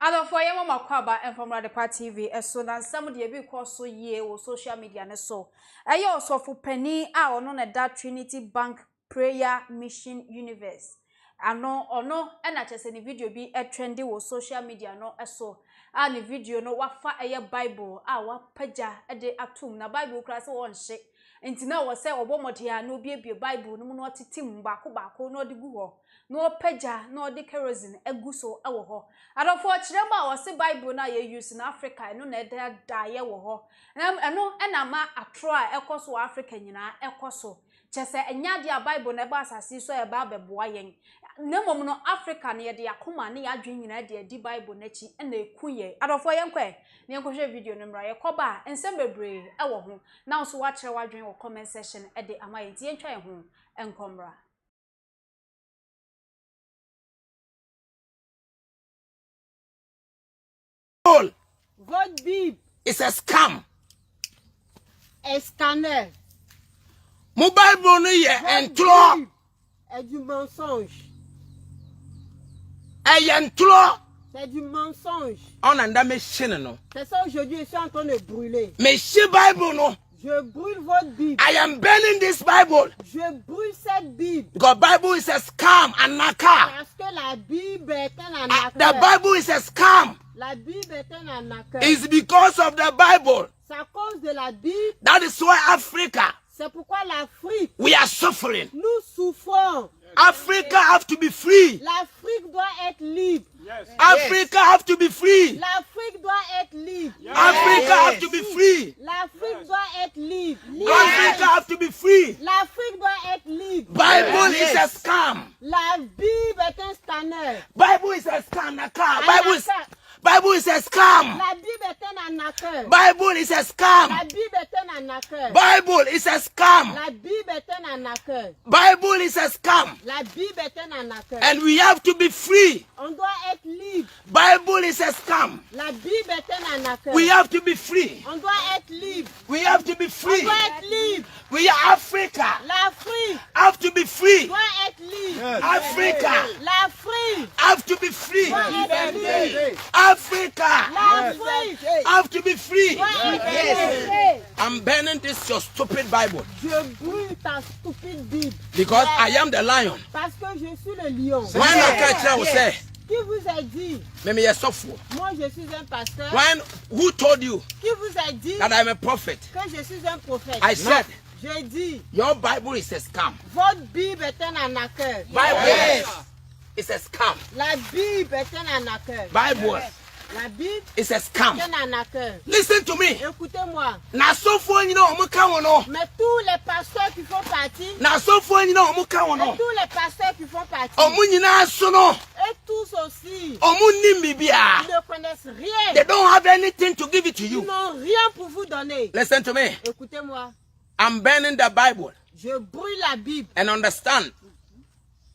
Ado for ye mama kwaba from Radical TV so na some de bi ko so ye o social media ne so eye osofo pani a ono na da Trinity Bank Prayer Mission Universe ano ono na chese ni video bi trendy wo social media no so a ni video no wafa eye Bible a wapaja de atum na Bible kra se won hye enti na wo se obomodia na obiebie Bible no mu no tetim baako no de gu ho no paja no de kerosene eguso ewo ho adofo kirema wo se Bible na ye use na Africa no na da ye wo ho eno na ma atro a ekoso Africa nyina ekoso chese enya dia Bible na ba asase so e ba beboa yen na mom no Africa na ye de akoma na ya dwen nyina de di Bible na chi na ekuye adofo yenkwe na yenkohwe video no mra ye koba ensem bebre ewo ho na so wa kire wa dwen wo comment section e de amaye tie ntwa ye ho enkomra. Votre Bible is a scam. est scanner. Mon Bible ni ye entlo. C'est du mensonge. Entlo. C'est du mensonge. On anda machine no. C'est ça aujourd'hui je suis en train de brûler. Mais ce Bible no. Je brûle votre Bible. I am burning this Bible. Je brûle cette Bible. Because Bible is a scam and naka. Parce que la Bible est un arnaqueur. The Bible is a scam. La Bible est un arnaqueur. It's because of the Bible. C'est à cause de la Bible. That is why Africa. C'est pourquoi l'Afrique. We are suffering. Nous souffrons. Africa have to be free. L'Afrique doit être libre. Yes. Africa have to be free. L'Afrique doit être libre. Yes. Africa have to be free. L'Afrique doit être libre. Africa have to be free. L'Afrique doit être libre. Bible is a scam. La Bible est un scanner. Bible is a scam. Bible is a scam. La Bible est un arnaqueur. Bible is a scam. La Bible est un arnaqueur. Bible is a scam. La Bible est un arnaqueur. Bible is a scam. La Bible est un arnaqueur. And we have to be free. On doit être libre. Bible is a scam. La Bible est un arnaqueur. We have to be free. On doit être libre. We have to be free. On doit être libre. We are Africa. L'Afrique Have to be free. doit être libre. Yes. Africa L'Afrique have to be free. doit être libre. Africa L'Afrique have to be free. doit être libre. I'm burning this your stupid Bible. Je brûle ta stupide Bible. Because I am the lion. Parce que je suis le lion. When I catch you, say, Qui vous a dit? maybe you're so full. Moi je suis un pasteur. When who told you Qui vous a dit that I'm a prophet? que je suis un prophète? I said J'ai dit, your Bible is a scam. votre Bible est un arnaqueur. Bible is a scam. La Bible est un arnaqueur. Bible La Bible is a scam. est un arnaqueur. Listen to me. Écoutez-moi. Na so fo nyina omo ka wono. Mais tous les pasteurs qui font partie, Na so fo nyina omo ka et wono. tous les pasteurs qui font partie, Omo nyina so no. et tous aussi, Omo ni bibia. ils ne connaissent rien. They don't have anything to give it to Ils you. n'ont rien pour vous donner. Listen to me. Écoutez-moi. I'm burning the Bible Je brûle la Bible. and understand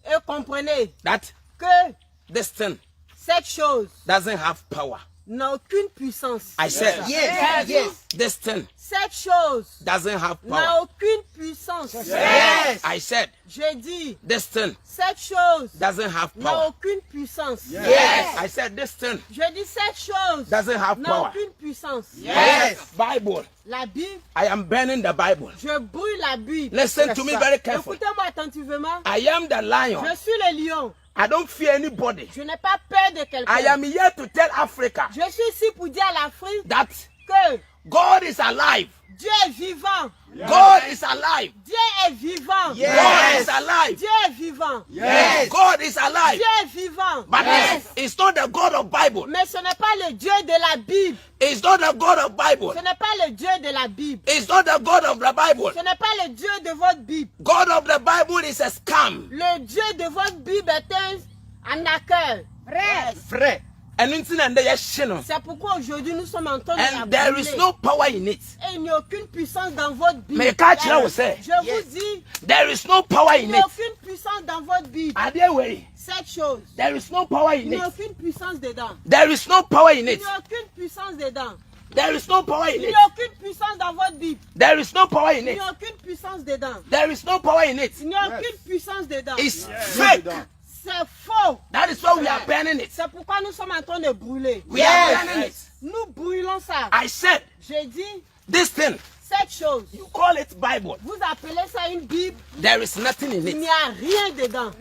Et comprenez that que this thing cette chose doesn't have power. n'a aucune puissance. I said Yes. this thing Cette chose doesn't have n'a power. aucune puissance. I said J'ai dit, this thing cette chose doesn't have n'a power. aucune puissance. I said this thing Je dis, cette chose doesn't have n'a power. aucune puissance. Bible. La Bible, I am burning the Bible. je brûle la Bible. Listen to me very carefully. Écoutez-moi attentivement. I am the lion. Je suis le lion. I don't fear anybody. Je n'ai pas peur de I quelqu'un. am here to tell Africa Je suis ici pour dire à l'Afrique that que God is alive. Dieu est vivant. God is alive. Dieu est vivant. God is alive. Dieu est vivant. God is alive. Dieu est vivant. But it's not the God of Bible. Mais ce n'est pas le Dieu de la Bible. It's not the God of Bible. Ce n'est pas le Dieu de la Bible. It's not the God of the Bible. Ce n'est pas le Dieu de votre Bible. God of the Bible is a scam. Le Dieu de votre Bible est un arnaqueur. Frère. And C'est pourquoi aujourd'hui nous sommes en train de la and there brûler. is no power in it. Et il n'y a aucune puissance dans votre Bible. Mais catch là où c'est. Je vous dis, There is no power il in n'y a it. aucune puissance dans votre Bible. Adewere. Cette chose, There is no power il in n'y a it. aucune puissance dedans. There is no power in Il it. n'y a aucune puissance dedans. There is no power in Il n'y it. a aucune puissance dans votre Bible. There is no power in Il n'y it. a aucune puissance dedans. There is no power in it. Il n'y a aucune puissance dedans. It's fake. C'est faux. That is why we are are burning it. C'est pourquoi nous sommes en train de brûler. We are burning it. Nous brûlons ça. I said, J'ai dit, this thing, cette chose, you call it Bible. vous appelez ça une Bible. There is nothing in Il it. n'y a rien dedans.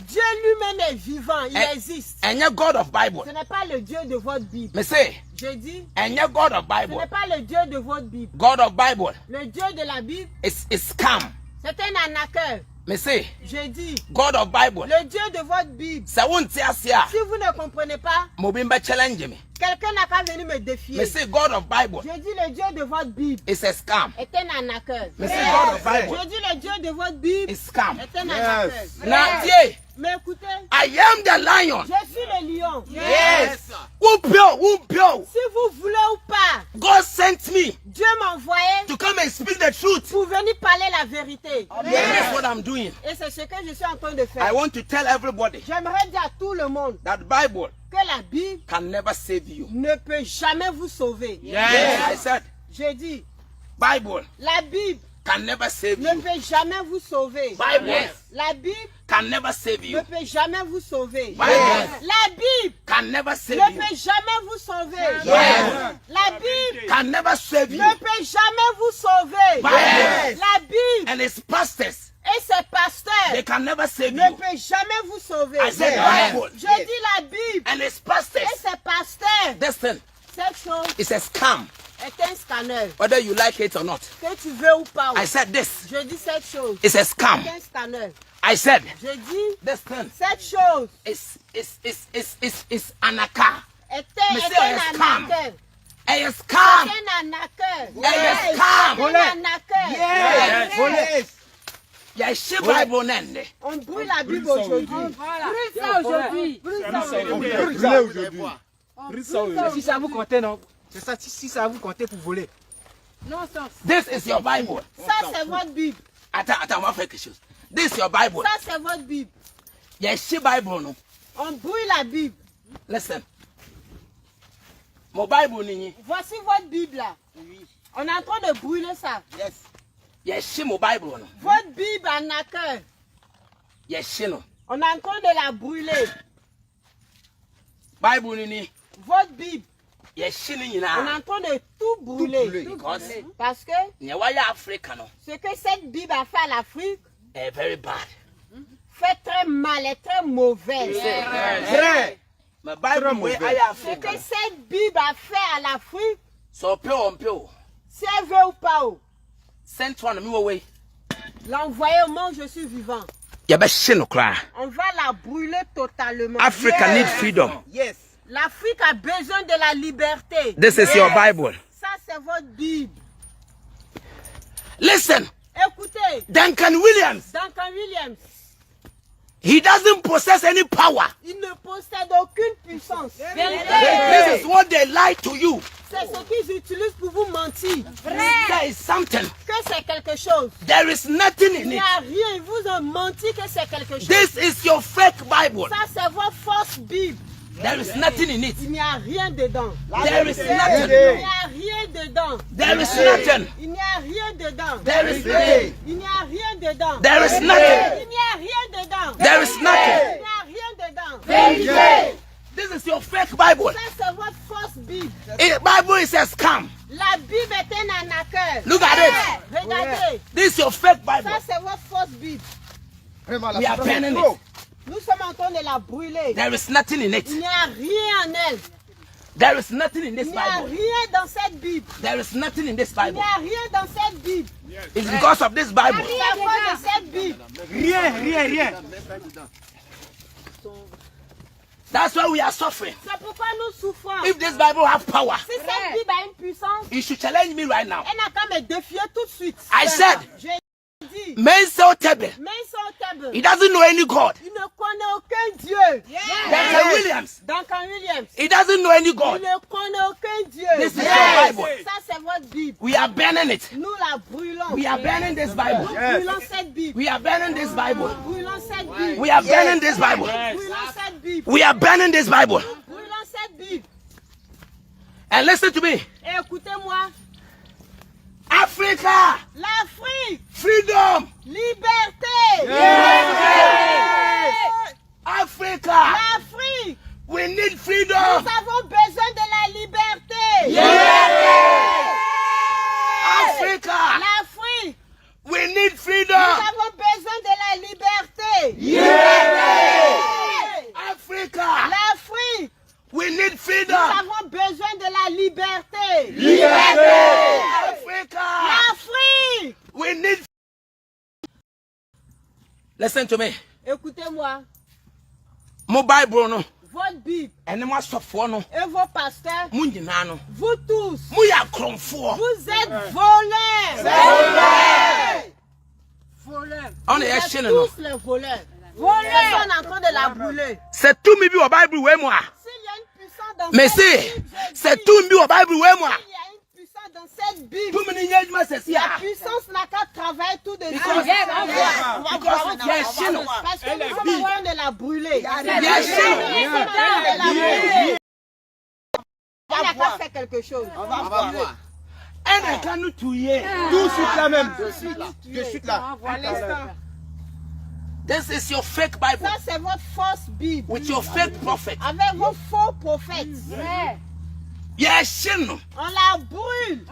Dieu lui-même est vivant, il existe. And you're God of Bible. Ce n'est pas le Dieu de votre Bible. Me say, Je dis, and you're God of ce Bible. n'est pas le Dieu de votre Bible. God of Bible Le Dieu de la Bible, is scam. c'est un arnaqueur. Me say, Je dis, God of Bible. le Dieu de votre Bible, Sa won't see us here. si vous ne comprenez pas, Mobimba challenge me. quelqu'un n'a qu'à venir me Me défier. say, God of Bible Je dis, le Dieu de votre Bible is a scam. est un arnaqueur. Me say, God of Bible Je dis, le Dieu de votre Bible is scam. est un arnaqueur. Now, yeah, Mais écoutez, I am the lion. je suis le lion. Whoopio. Si vous voulez ou pas, God sent me Dieu m'a envoyé to come and speak the truth. pour venir parler la vérité. That's what I'm doing. Et c'est ce que je suis en train de I faire. want to tell everybody J'aimerais dire à tout le monde that Bible que la Bible can never save you. ne peut jamais vous sauver. I said, J'ai dit, Bible la Bible can never save ne you. peut jamais vous sauver. Bible La Bible can never save ne you. peut jamais vous sauver. Bible La Bible can never save ne you. peut jamais vous sauver. Bible La Bible can never save you. ne peut jamais vous sauver. Bible La Bible and its pastors, et ses pasteurs they can never save ne you. peut jamais vous sauver. I said Bible Je dis la Bible and its et pastors. ses pasteurs. This thing Cette chose is a scam, est un scanner. whether you like it or not. Que tu veux ou pas. I said this Je dis cette chose. is a scam. C'est un scanner. I said Je dis this thing cette chose is anaka. est Mais c'est un un scam. arnaqueur. A scam. C'est un arnaqueur. A scam. C'est un arnaqueur. Yeah, she Bible nende. On brûle la Bible aujourd'hui. Brûle ça aujourd'hui. Si ça vous comptait, non? C'est ça, si ça vous comptait pour voler. Non, ça, This is your Bible. c'est votre Bible. Attends, on va faire quelque chose. This is your Bible. Ça, c'est votre Bible. Yeah, she Bible no. On brûle la Bible. Listen. Mon Bible ni. Voici votre Bible là. On est en train de brûler ça. Yeah, she mon Bible no. Votre Bible arnaqueur. Yeah, she no. On est en train de la brûler. Bible ni. Votre Bible. Yeah, she ni On est en na. train de tout brûler. Because Parce que yeah, why Africa no? ce que cette Bible a fait à l'Afrique Very bad. fait très mal et très mauvais. My Bible way I Ce Africa. que cette Bible a fait à l'Afrique, So pay on pay. si elle veut ou pas, Sent one me away. l'envoyer au monde, je suis vivant. Yeah, but she no cry. On va la brûler totalement. Africa need freedom. L'Afrique a besoin de la liberté. This is your Bible. Ça, c'est votre Bible. Listen, Écoutez, Duncan Williams, Duncan Williams, he doesn't possess any power. il ne possède aucune puissance. This is what they lie to you. C'est ce qu'ils utilisent pour vous mentir. There is something. Que c'est quelque chose. There is nothing Il in n'y it. a rien. Ils vous ont menti que c'est quelque chose. This is your fake Bible. Ça, c'est votre fausse Bible. There is nothing in it. Il n'y a rien dedans. There is Il nothing. n'y a rien dedans. There is nothing. Il n'y a rien dedans. There is nothing. Il n'y a rien dedans. There is nothing. Il n'y a rien dedans. There is nothing. Il n'y a rien dedans. This is your fake Bible. Ça, c'est votre fausse Bible. Bible is a scam. La Bible est un arnaqueur. Look at it. Regardez. This is your fake Bible. Ça, c'est votre fausse Bible. We are burning it. Nous sommes en train de la brûler. There is nothing in Il it. n'y a rien en elle. There is nothing in this Il n'y a Bible. rien dans cette Bible. There is nothing in this Il n'y Bible. a rien dans cette Bible. It's because of this Bible. C'est à cause de cette Bible. Rien. That's why we are suffering. C'est pourquoi nous souffrons. If this Bible have power, Si cette Bible a une puissance, you should challenge me right now. elle n'a qu'à me défier tout de suite. I said, J'ai dit, men so table. mais sur table. He doesn't know any God. Il ne connaît aucun Dieu. Duncan Williams. Duncan Williams. He doesn't know any Il God. ne connaît aucun Dieu. This is your Bible. Ça, c'est votre Bible. We are burning it. Nous la brûlons. We are burning this Bible. Nous brûlons cette Bible. We are burning this Bible. Nous brûlons cette Bible. We are burning this Bible. Nous brûlons cette Bible. We are burning this Bible. Nous brûlons cette Bible. And listen to me. Et écoutez-moi. Africa, L'Afrique, freedom. liberté. Africa. L'Afrique. We need Nous freedom. avons besoin de la liberté. Africa. L'Afrique. We need. Listen to me. Écoutez-moi. Mon Bible no. Votre Bible. And moi suffer no. Et vos pasteurs. Mun nyina no. Vous tous. Mu ya kromfo. Vous êtes voleurs. Voleurs. On Vous est êtes chine no. tous les voleurs. Voleurs sont en train de la brûler. C'est tout mi bi au Bible we moi. S'il y a une puissance dans Mais cette si, Bible, c'est tout mi au Bible we moi. s'il y a une puissance dans cette Bible, Tout mi nyej ma c'est la ça. puissance n'a qu'à travailler tout de suite. Because- On va voir, on va Yes, voir. chine. Parce que nous sommes en train de la brûler. Yes, Nous sommes en train de la brûler. On n'a qu'à faire quelque chose. On va voir. And I can to ye. Tout de suite là même. De suite là. À l'instant. This is your fake Bible Ça, c'est votre fausse Bible. with your fake prophet. Avec vos faux prophètes. Yes, shin no. On la brûle.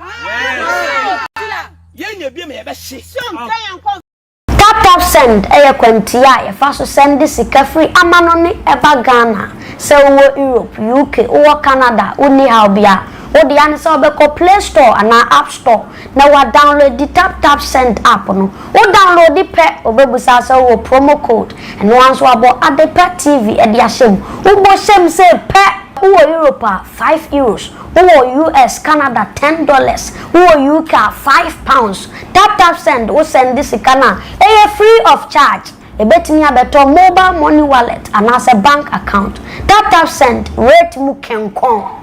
Ye nye bi me ye be hye. Si on paye encore. Tap send kwantia ya fa so send sika free amano ne eba Ghana se wo Europe UK wo Canada oni how bia wo de an se obeko Play Store ana App Store na wa download the tap send app no wo download the pe obebusa se wo promo code and once wo abo Adepa TV e dia shem wo bo shem se pe wo Europe €5 wo US Canada $10 wo UK £5 tap send wo send this kana free of charge ebetimi abeto mobile money wallet and as a bank account tap send rate mu kenkon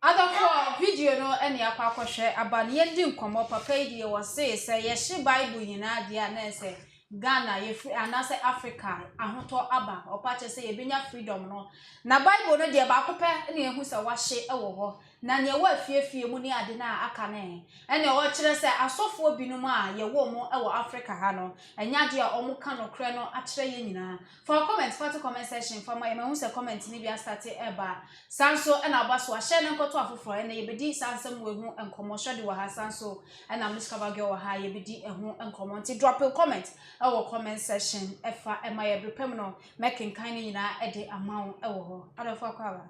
Adafo video no ene akwa akwhwe abane yedi nkomo papa yi wo se ye hye Bible nyina dia na se Ghana ye free anase Africa ahoto aba opache se ye benya freedom no na Bible no de ba kope ne ehu se wahye ewo ho na ne wa fiefie mu ni ade na aka ne ene wo kire se asofo binum a ye wo mu ewo Africa ha no enya de a omu ka no kre no a kire ye nyina for comment comment section for my ehu se comment ni bia start eba sanso ena abaso ahye ne nkoto afoforo ene ye bedi sansem wo ehu enkomo hwede wa ha sanso ena miskaba ge wa ha ye bedi ehu enkomo nti drop a comment our comment section efa emaye brepem no making kind nyina e de amount ewo ho adofo akwa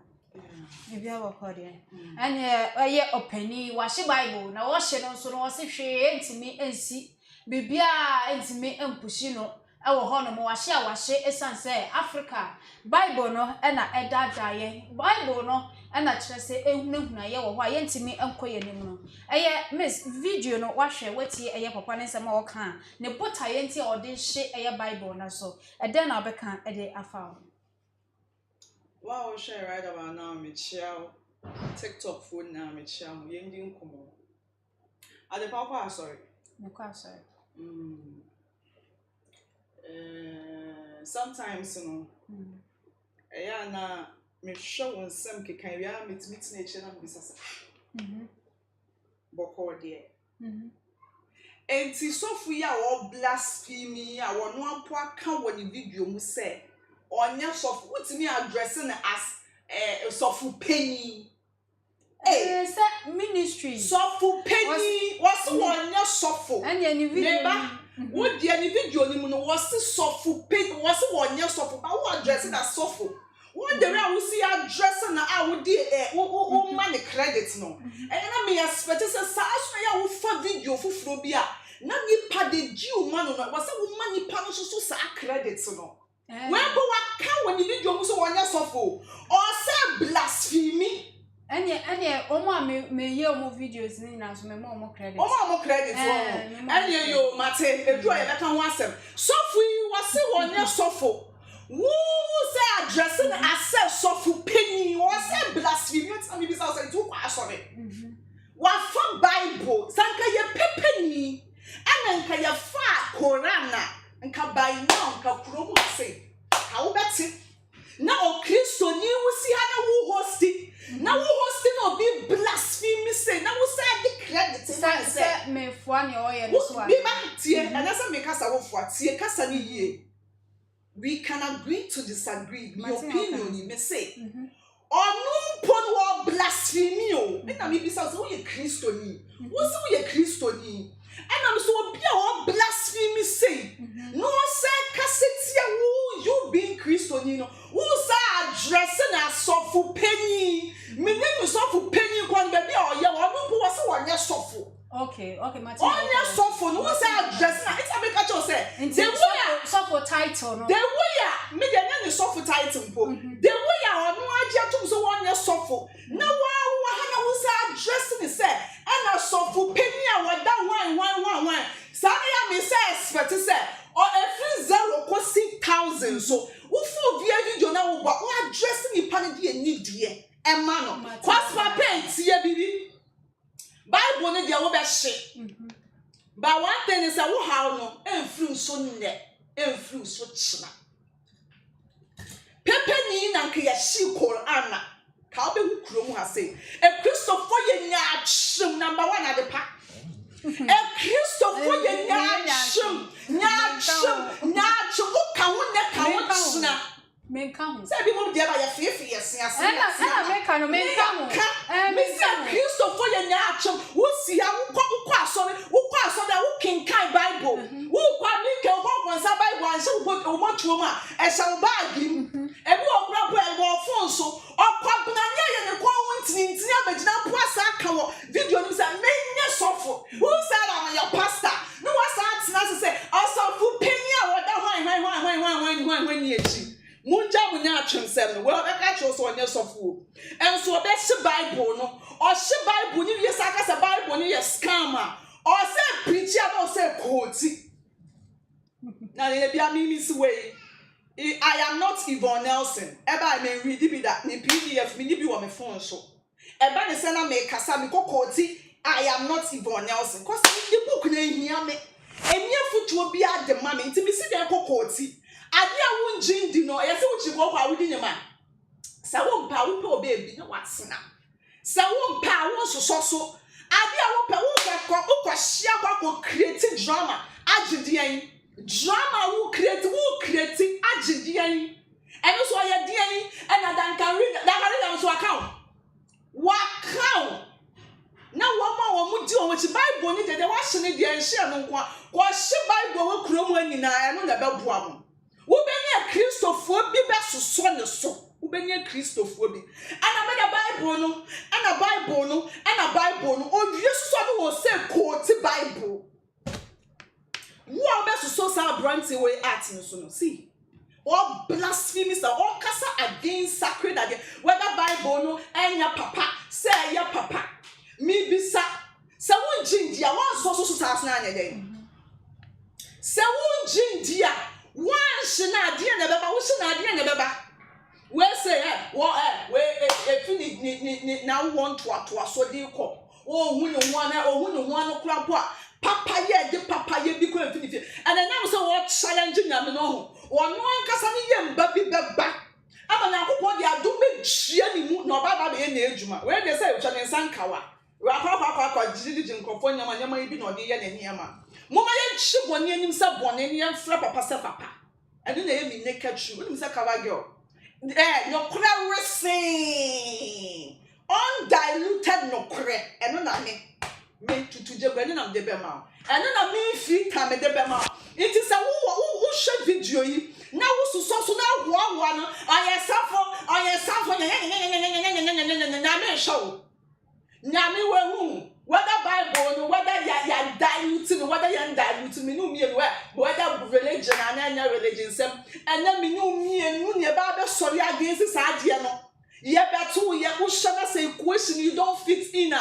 bibia wo kode anye ye opani wahye Bible na wo hye no so no wo se hwe entimi ensi bibia entimi empushi no ewo ho no mo wahye a wahye esanse Africa Bible no na edadaye Bible no na kire se ehunahuna ye wo ho a ye ntimi enkoye nim no miss video no wahwe wetie papa ne nsema wo ka ne bota ye nti ode hye Bible na so eden na obeka ede afa wow share right about now me chiao TikTok phone na me chiao yendi nkomo ade papa sorry sometimes you know na me show on some kekan we are meet na eche na bisasa boko de enti sofu ya wo blasphemy ya wo no ampo aka wo ni video mu say onya sofu utimi addressing as sofu penny say ministry sofu penny was onya sofu and any video what the any video ni mu no was sofu penny was onya sofu but who addressing as sofu one day we see addressing na wo di wo man credit no and na me expect say sa aso ya wo fa video fufuro bi a na nipa de giu man no was wo man nipa no so sa credit no when go waka when the video mu so wonya sofo or say blasphemy anye omo a me ye omo videos ni na so me mo credit omo credit anye yo mate edu aye beka ho asem sofo yi wase wonya sofo who say addressing as sofo penny or say blasphemy what am be say to kwa sorry wa fa Bible sanka ye pepeni ananka ye fa Quran nka by now nka kromu ase ka wo beti na o Kristo ni wusi ha na wo hosti na wo hosti no be blasphemy say na wo say the credit say me fo ne o ye no so be ba tie and say me kasa wo fo tie kasa ni yie we can agree to disagree my opinion ni me say onumpo no blasphemy o na me bi say wo ye Kristo ni wo say wo ye Kristo ni and I'm so be a blasphemy say no say kaseti Christo Nino, who say dressing as sofu penny, meaning sofu penny, one baby or your one who was on your sofu. Okay, Martin. On your sofa, no say dressing, it's a big catch say. The way sofu title, no. The way me the name sofu title, the way I no idea to so on your sofa. No one who say dressing is say, and a sofu penny, what that one. Sanya me say expect say. Or every 0.6,000 so who via you know but we dressing in panity and need dear and man cost my pants here baby Bible ne dia wo be hye but one thing is that wo how no enfru so ne enfru so china pepe ni na nke ya hye Quran na ka obe hu kuro mu ha say e Christopher ye nya chim number 1 at the pack e Christopher ye nya chim Nyacho ka wonne ka wonchina menka ho say bi mo dia ba ya fiefie yes na menka no menka ho me say Christopher ye nyacho wo si ha wo asori da wo kinkan Bible wo kwa mi ke wo konsa Bible an se wo mo tuom a e se wo bag im e bi wo kura po e wo phone so okwa buna nya ye ne kwa wontini abegina po asa ka wo video ni say menye sofo who said I'm your pastor no was that say also fu penya wo da hwan ni echi munja munya atwensem no we obeka cho so onye sofo enso obe Bible no o Bible ni wie saka se Bible ni ye scammer o se preacher no se quote na le bia mi si way I am not Yvonne Nelson eba I may read it that ni PDF mi ni bi wo me phone so eba ne se na me kasa mi ko quote I am not Yvonne Nelson cause the book na hia me enya futuo bi ade ma me nti mi si den ko quote ade a wo njindi no ye se wo chi ko kwa wo di nyama sa wo mpa wo pe obebi na watsena sa wo mpa wo soso ade a wo pe wo kwa hia kwa create drama agidian drama wo create agidian eno so ye dian ena dankari so account na wo mu di o chi Bible ni dede wa hye ne de nhye no kwa hye Bible wo kuro mu anyina eno na beboa mo wo benye Christopher bi be soso ne so wo benye Christopher bi ana me da Bible no o wie soso no wo se quote Bible wo be soso sa brandy we art no so no see or blasphemies or kasa against sacred again whether Bible no enya papa say ya papa mi bisa se won jindia wan so sas na anya den se won jindia wan shina ade na beba wo shina ade na beba we say we fini na want to so dey ko o hu no ho kura po papa ye de papa ye bi ko fini fi and now say what challenge nyame no ho wonu ankasa ne ye mba bi beba aba na akopɔ de adom be hia ni mu na oba be na ejuma we dey say ucha ne sankawa kwa jiji nkofo nyama ibi na ode ye na niama moma ye chibone anim se bone ne yemfra papa se papa ade na ye mi naked true nim se cover girl no kura racing undiluted no kure eno na me tutuje gwa na de bema eno na me fi ta me de bema it is a wo share video yi na wo so na wo no ayesafo na me show Nyami wehu whether Bible no whether ya diluting whether ya diluting me no mienu whether religion and religion sem and na me no mienu ne ba be sorry against saade no ye beto ye wo shana say equation you don't fit in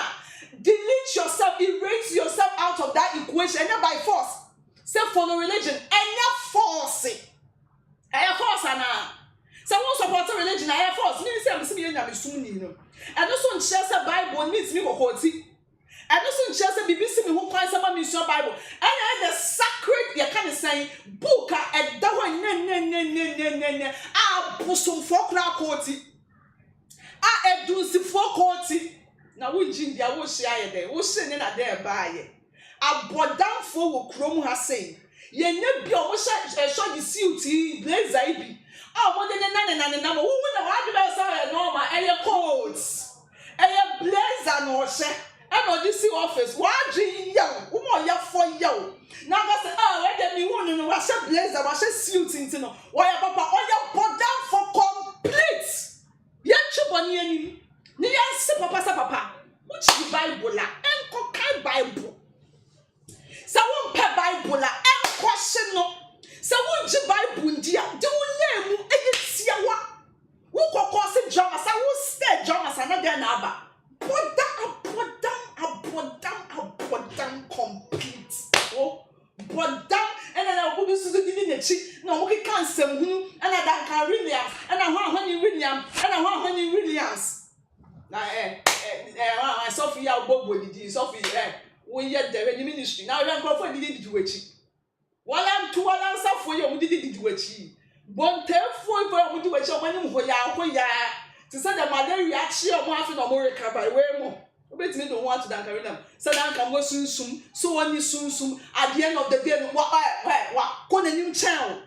delete yourself erase yourself out of that equation and by force say for no religion and force ana so who support religion I force me say me see nyame sum ni no and also in say Bible needs me kokoti and also in say BBC me who kwan say ma mission Bible and the sacred you can say book e da ho ne busum for kra koti edunsi for koti na wo jindia wo hia ye den wo hye ne na den ba ye abodamfo wo krom ha sei ye nya bi o mo hye the suit blazer ibi mo de na mo wo na wa de be say normal coats blazer no hye and on this office wa dwi yaw wo mo ya for yaw na ga say we de mi hu no wa hye blazer wa hye suit nti no wa ya papa o ya boda Williams, and I want honey Williams, and I want honey Williams. Now, Sophia Bob with the Sophia, we yet there in the ministry. Now, I'm going to do it. While I'm to one answer for you, we did it to achieve. One tell for you to achieve when you are to send a malaria reaction of one of America by way more. Bet me don't want to dance around. So now can go soon, so only soon. At the end of the day, what, a new child.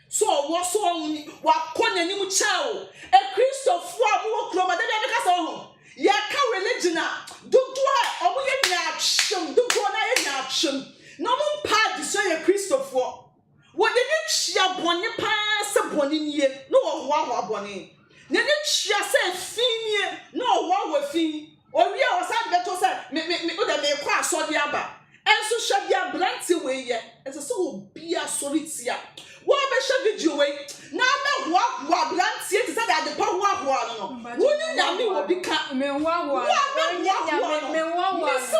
So what's so what a new child? A Christopher walk club, but then I home. Ya can religion. Don't do it. Or we in action. Don't go in action. No one part to say a Christopher. What the next year, bonny pass a bonny year. No one bonny. The next year say fin no one fin. Or we are sad better say me quite so the abba. And so shall be a blanty way yet. And so be a solitia. What be video way? Now what blanty is that the power one. Wouldn't that me will become me one. So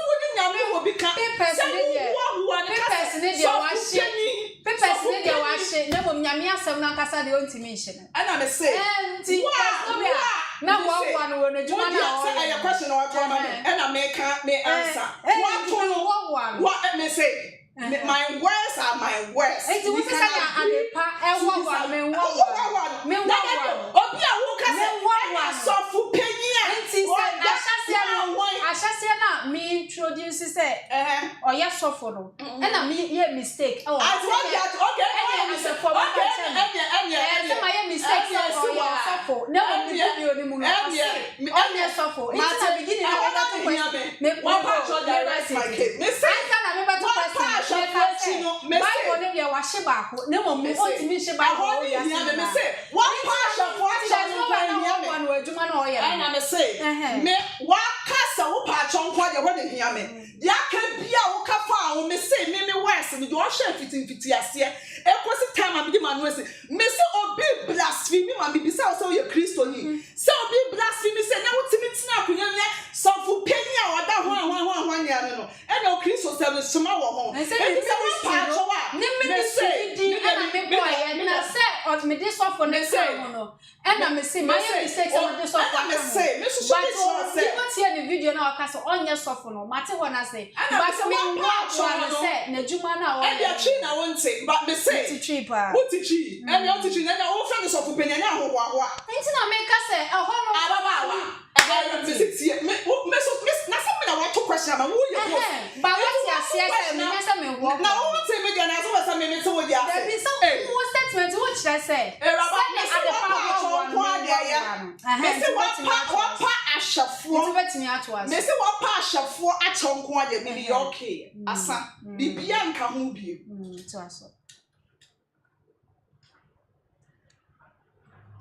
wouldn't that me will become never Yamia Samna Casa the ultimation. And I'm say, now one will a question or and I may answer. What let me say? My words are my words. It was me introduces it. Or yes, so for and I mean, mistake. Oh, I told that. Okay, mistake. Me this off for next time, no. And I'm saying my mistakes on this off. I'm saying, but you want see the video now, cause on your soft no matter what I say. But me what say, na juma na and your chin I won't say, but me say it's cheaper. What is she? And your teaching and all friends of opinion na ho wa. Ain't na make us say, oh no. I visit here. Me na something I want to question am who you go. But what you say me say me work. Now who say me dey na so say me so what you say. There be some who statement what should I say? Mese what pa ashafo achonko ade me okay asa bibia nka ho bie to aso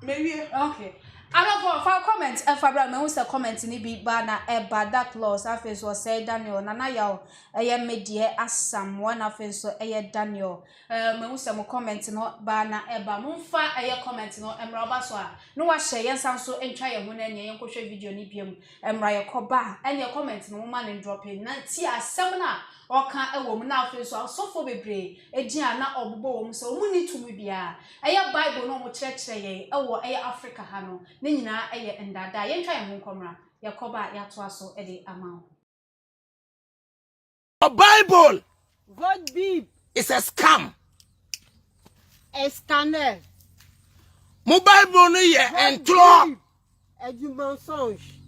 maybe okay I don't for comment and for bra me who say comment ni bi ba na e ba that clause afi so say Daniel nana yaw eye medie asam one afi so eye Daniel me who say mo comment no ba na e ba mo fa eye comment no emra ba so a no wa share yensam so entwa ye ho na nye yenkohwe video ni biam emra ye koba enye comment no mo ma ne drop in na ti asem na oka ewom na afi so sofo bebre egia na obobo wom so mu ni tumi bia eye Bible no mo kire ye ewo eye Africa ha no ne nyina eye ndada ye ntwa ye ho nkomra yakoba ya to aso e de ama The Bible Votre Bible is a scam. est scandale. Mon Bible no ye entro. C'est du mensonge.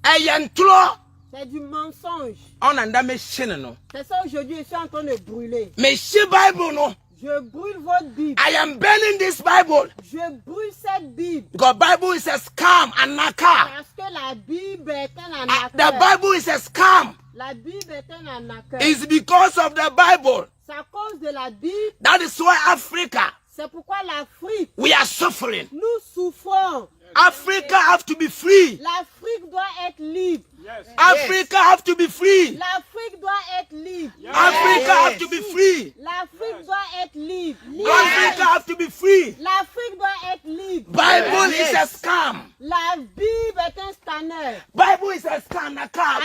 Entro. C'est du mensonge. On anda me chine no. C'est ça aujourd'hui je suis en train de brûler. Me chi Bible no. Je brûle votre Bible. I am burning this Bible. Je brûle cette Bible. Because Bible is a scam and naka. Parce que la Bible est un arnaqueur. The Bible is a scam. La Bible est un arnaqueur. It's because of the Bible. C'est à cause de la Bible. That is why Africa, C'est pourquoi l'Afrique, we are suffering. nous souffrons. Africa have to be free. L'Afrique doit être libre. Africa have to be free. L'Afrique doit être libre. Africa have to be free. L'Afrique doit être libre. Africa have to be free. L'Afrique doit être libre. Bible is a scam. La Bible est un scandale. Bible is a scam. Naka.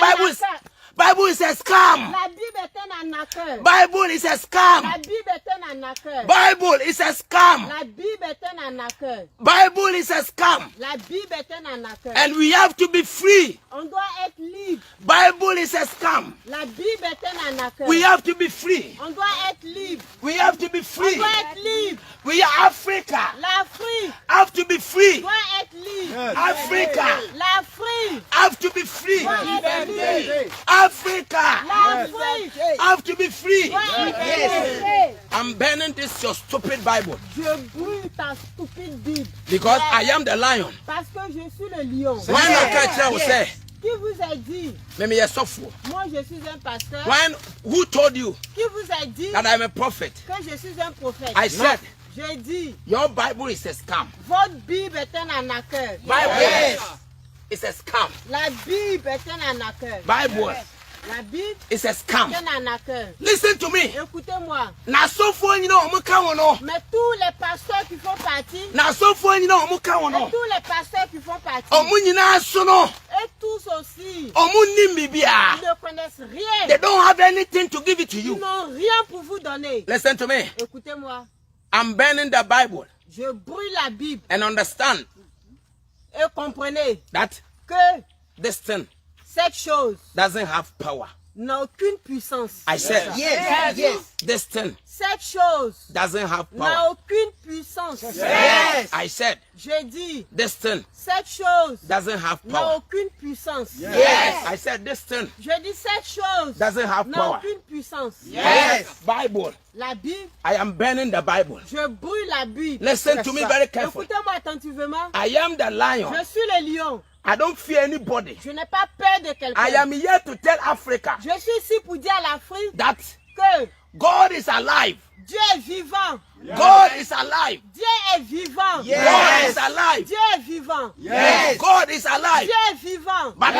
Bible is a scam. La Bible est un arnaqueur. Bible is a scam. La Bible est un arnaqueur. Bible is a scam. La Bible est un arnaqueur. Bible is a scam. La Bible est un arnaqueur. And we have to be free. On doit être libre. Bible is a scam. La Bible est un arnaqueur. We have to be free. On doit être libre. We have to be On free. doit être libre. We are Africa. L'Afrique Have to be free. doit être libre. Africa L'Afrique have to be free. doit être libre. Africa L'Afrique have to be free. doit être libre. I'm burning this your stupid Bible Je brûle ta stupide Bible. because I am the lion. Parce que je suis le lion. When I catch I will say, Qui vous a dit? "Maybe you're software." Moi, je suis un pasteur. When who told you Qui vous a dit that I'm a prophet? que je suis un prophète? I said J'ai dit, your Bible is a scam. votre Bible est un arnaqueur. Bible is a scam. La Bible est un arnaqueur. Bible La Bible is a est scam. un arnaqueur. Listen to me. Écoutez-moi. Na software you know no. Mais tous les pasteurs qui font partie, Na software you know et tous les pasteurs qui font partie, Omu nyina so no. et tous aussi, Omu nim bibia. ils ne connaissent rien. They don't have anything to give it to Ils you. n'ont rien pour vous donner. Listen to me. Écoutez-moi. I'm burning the Bible Je brûle la Bible and understand et comprenez that que this thing cette chose doesn't have power. n'a aucune puissance. I said this thing Cette chose doesn't have n'a power. aucune puissance. I said J'ai dit, this thing cette chose doesn't have n'a power. aucune puissance. I said this thing J'ai dit, cette chose doesn't have n'a power. aucune puissance. Bible. La Bible, I am burning the Bible. je brûle la Bible. Listen to me very carefully. Écoutez-moi attentivement. I am the lion. Je suis le lion. I don't fear anybody. Je n'ai pas peur de I quelqu'un. am here to tell Africa Je suis ici pour dire à l'Afrique that que God is alive. Dieu est vivant. God is alive. Dieu est vivant. God is alive. Dieu est vivant. God is alive. Dieu est vivant. But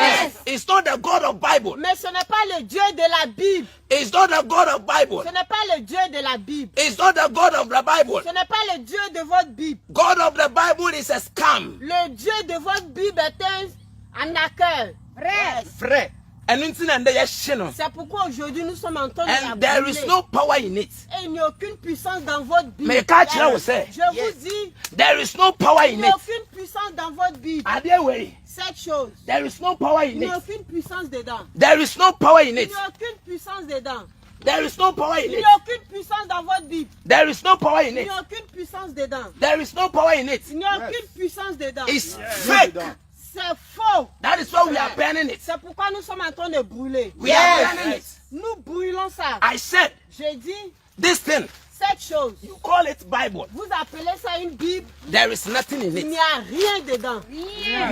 it's not the God of Bible. Mais ce n'est pas le Dieu de la Bible. It's not the God of Bible. Ce n'est pas le Dieu de la Bible. It's not the God of the Bible. Ce n'est pas le Dieu de votre Bible. God of the Bible is a scam. Le Dieu de votre Bible est un arnaqueur. Frère. And C'est pourquoi aujourd'hui nous sommes en train de la and there brûler. is no power in it. Et il n'y a aucune puissance dans votre Bible. Mais quand tu l'as say, Je vous dis, there is no power il in n'y a it. aucune puissance dans votre Bible. Adeway, Cette chose, there is no power il in n'y a it. aucune puissance dedans. There is no power in Il it. n'y a aucune puissance dedans. There is no power in Il n'y it. a aucune puissance dans votre Bible. There is no power in Il n'y it. a aucune puissance dedans. There is no power in it. Il n'y a aucune puissance dedans. It's fake. C'est faux. That is why we are burning it. C'est pourquoi nous sommes en train de brûler. We are burning it. Nous brûlons ça. I said J'ai dit, this thing. cette chose, You call it Bible. vous appelez ça une Bible, There is nothing in il it. n'y a rien dedans.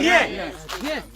Yeah.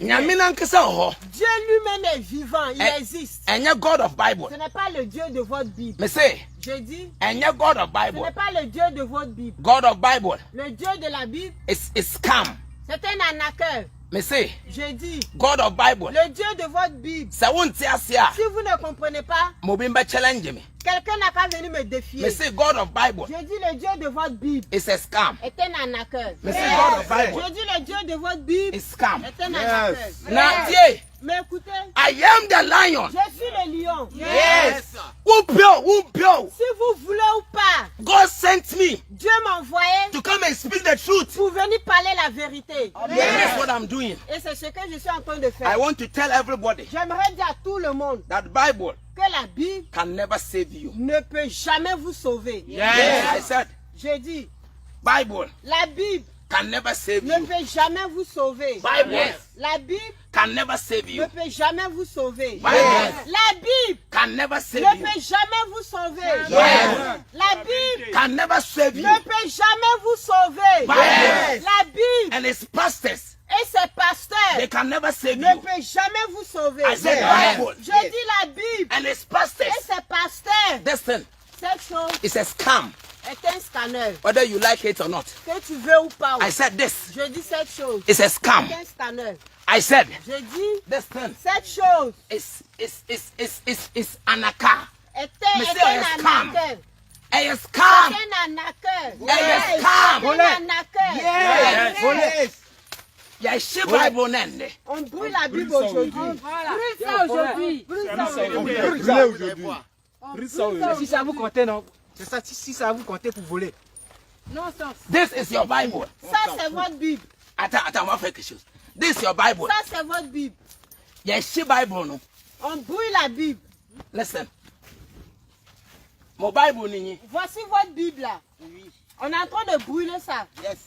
Nyame nankasa ho. Dieu lui-même est vivant, il Eh. existe. Enya God of Bible. Ce n'est pas le Dieu de votre Bible. Me say, J'ai dit, enya God of ce Bible. n'est pas le Dieu de votre Bible. God of Bible Le Dieu de la Bible, is scam. c'est un arnaqueur. Me say, J'ai dit, God of Bible. le Dieu de votre Bible, Sa wonti asia. si vous ne comprenez pas, Mobimba challenge me. quelqu'un n'a qu'à venir me Me défier. say God of Bible Je dis, le Dieu de votre Bible is a scam. est un arnaqueur. Me say God of Bible Je dis, le Dieu de votre Bible is scam. est un arnaqueur. Now, yeah, Mais écoutez, I am the lion. je suis le lion. Whoopio. Si vous voulez ou pas, God sent me Dieu m'a envoyé to come and speak the truth. pour venir parler la vérité. And that's what I'm doing. Et c'est ce que je suis en train de I faire. want to tell everybody J'aimerais dire à tout le monde that Bible que la Bible can never save you. ne peut jamais vous sauver. I said J'ai dit, Bible la Bible can never save ne you. peut jamais vous sauver. Bible La Bible can never save ne you. peut jamais vous sauver. Bible La Bible can never save ne you. peut jamais vous sauver. La Bible Can never save you. ne peut jamais vous sauver. La Bible And its pastors, et ses pasteurs they can never save ne you. peut jamais vous sauver. I said Bible Je dis la Bible and its et pastors. ses pasteurs. This thing Cette chose is a scam, est un scanner. whether you like it or not. Que tu veux ou pas. I said this Je dis cette chose. is a scam. C'est un scanner. I said Je dis this thing cette chose is anaka. est Mais c'est un un scam. arnaqueur. A scam. C'est un arnaqueur. A scam. C'est un arnaqueur. Y'a chez Bible nende. On brûle la Bible aujourd'hui. Brûle ça aujourd'hui. Si ça vous comptez, non? C'est ça, si ça vous comptez pour voler. Non, ça. This is your Bible. Ça, c'est votre Bible. Attends, on va faire quelque chose. This is your Bible. Ça, c'est votre Bible. Y'a chez Bible, non? On brûle la Bible. Listen. Mon Bible, nini. Voici votre Bible là. Oui. On est en train de brûler ça. Yes.